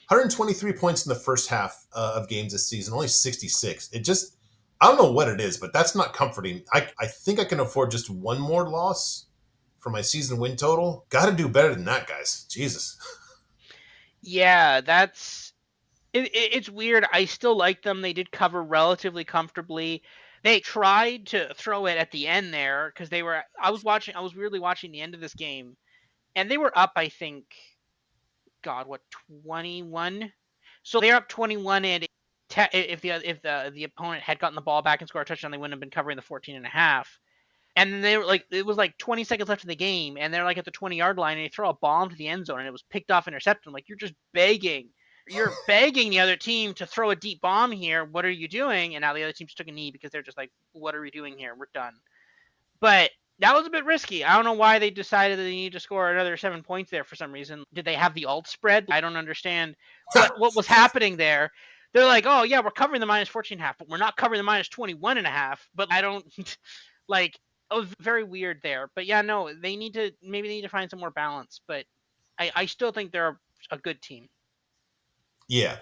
S1: 123 points in the first half of games this season, only 66. It just, I don't know what it is, but that's not comforting. I think I can afford just one more loss for my season win total. Got to do better than that, guys. Jesus.
S2: Yeah, it's weird. I still like them. They did cover relatively comfortably. They tried to throw it at the end there because they were. I was weirdly watching the end of this game, and they were up. I think, God, what 21? So they're up 21, and if the opponent had gotten the ball back and scored a touchdown, they wouldn't have been covering the 14 and a half. And then they were like, it was like 20 seconds left in the game, and they're like at the 20-yard line, and they throw a bomb to the end zone, and it was picked off, intercepted. I'm like, you're just begging. You're begging the other team to throw a deep bomb here. What are you doing? And now the other team just took a knee because they're just like, what are we doing here? We're done. But that was a bit risky. I don't know why they decided that they needed to score another 7 points there for some reason. Did they have the alt spread? I don't understand what was happening there. They're like, oh yeah, we're covering the -14 and a half, but we're not covering the -21 and a half. But I don't like it was very weird there. But yeah, no, they need to find some more balance. But I still think they're a good team.
S1: Yeah.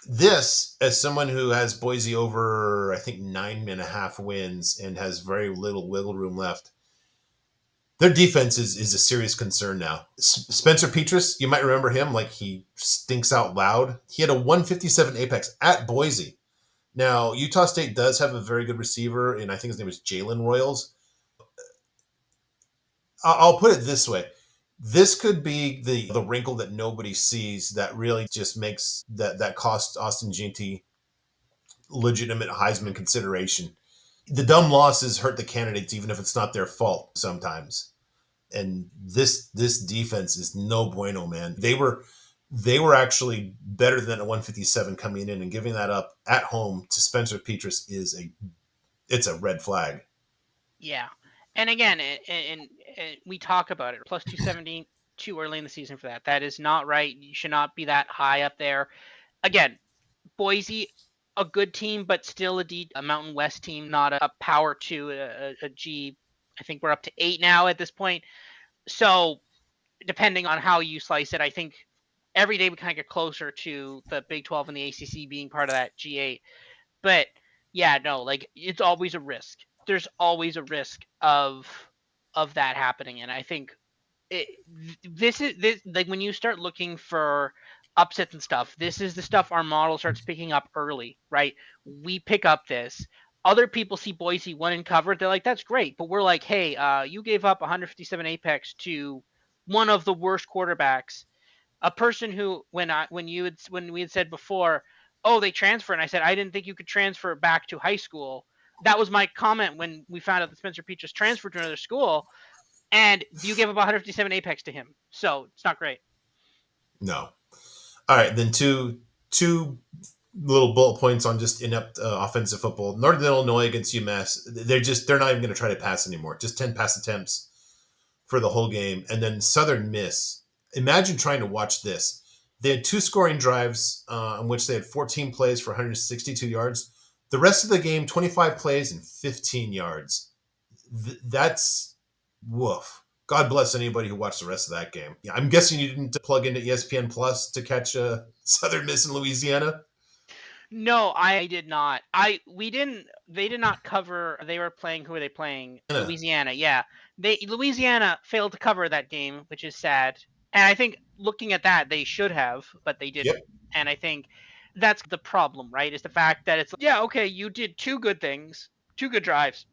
S1: This, as someone who has Boise over, I think, 9.5 wins and has very little wiggle room left, their defense is a serious concern now. Spencer Petras, you might remember him, like he stinks out loud. He had a 157 apex at Boise. Now, Utah State does have a very good receiver, and I think his name is Jalen Royals. I'll put it this way. This could be the wrinkle that nobody sees that really just makes that cost Austin Ginty legitimate Heisman consideration. The dumb losses hurt the candidates, even if it's not their fault sometimes. And this defense is no bueno, man. They were actually better than a 157 coming in, and giving that up at home to Spencer Petras it's a red flag.
S2: Yeah, and again, and we talk about it. Plus 270 too early in the season for that. That is not right. You should not be that high up there. Again, Boise, a good team, but still a Mountain West team, not a power two, a G. I think we're up to 8 now at this point. So depending on how you slice it, I think every day we kind of get closer to the Big 12 and the ACC being part of that G8. But yeah, no, like it's always a risk. There's always a risk of that happening, and I think it, this is this like when you start looking for upsets and stuff. This is the stuff our model starts picking up early, right? We pick up this. Other people see Boise one and covered. They're like, "That's great," but we're like, "Hey, you gave up 157 apex to one of the worst quarterbacks, a person who when we had said before, oh they transfer, and I said I didn't think you could transfer back to high school. That was my comment when we found out that Spencer Petras transferred to another school, and you gave up 157 apex to him, so it's not great.
S1: No. All right, then two little bullet points on just inept offensive football. Northern Illinois against UMass, they're not even going to try to pass anymore. Just 10 pass attempts for the whole game, and then Southern Miss. Imagine trying to watch this. They had two scoring drives in which they had 14 plays for 162 yards. The rest of the game, 25 plays and 15 yards. That's woof. God bless anybody who watched the rest of that game. Yeah, I'm guessing you didn't plug into ESPN Plus to catch Southern Miss in Louisiana.
S2: No, I did not. I we didn't. They did not cover. They were playing. Who are they playing?
S1: Yeah.
S2: Louisiana. Yeah, they Louisiana failed to cover that game, which is sad. And I think looking at that, they should have, but they
S1: Yep.
S2: didn't. And I think that's the problem, right? Is the fact that it's yeah, okay, you did two good things, two good drives,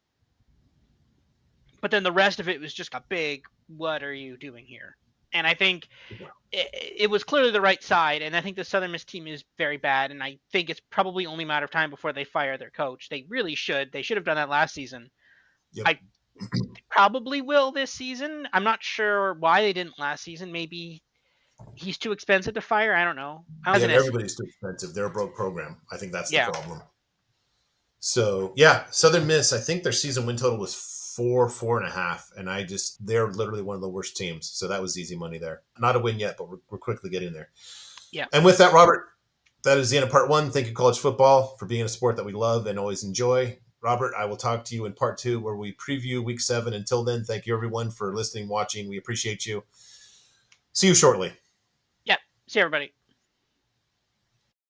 S2: but then the rest of it was just a big. What are you doing here? And I think it was clearly the right side, and I think the Southern Miss team is very bad, and I think it's probably only a matter of time before they fire their coach. They really should. They should have done that last season.
S1: Yep.
S2: I probably will this season. I'm not sure why they didn't last season. Maybe he's too expensive to fire. I don't know. I
S1: Yeah,
S2: wasn't as
S1: everybody's too expensive. They're a broke program. I think that's the
S2: yeah.
S1: problem. So yeah, Southern Miss. I think their season win total was 4.5, and they're literally one of the worst teams. So that was easy money there. Not a win yet, but we're quickly getting there.
S2: Yeah.
S1: And with that, Robert, that is the end of part one. Thank you, college football, for being a sport that we love and always enjoy. Robert, I will talk to you in part two where we preview week 7. Until then, thank you everyone for listening, watching. We appreciate you. See you shortly.
S2: Yeah. See everybody.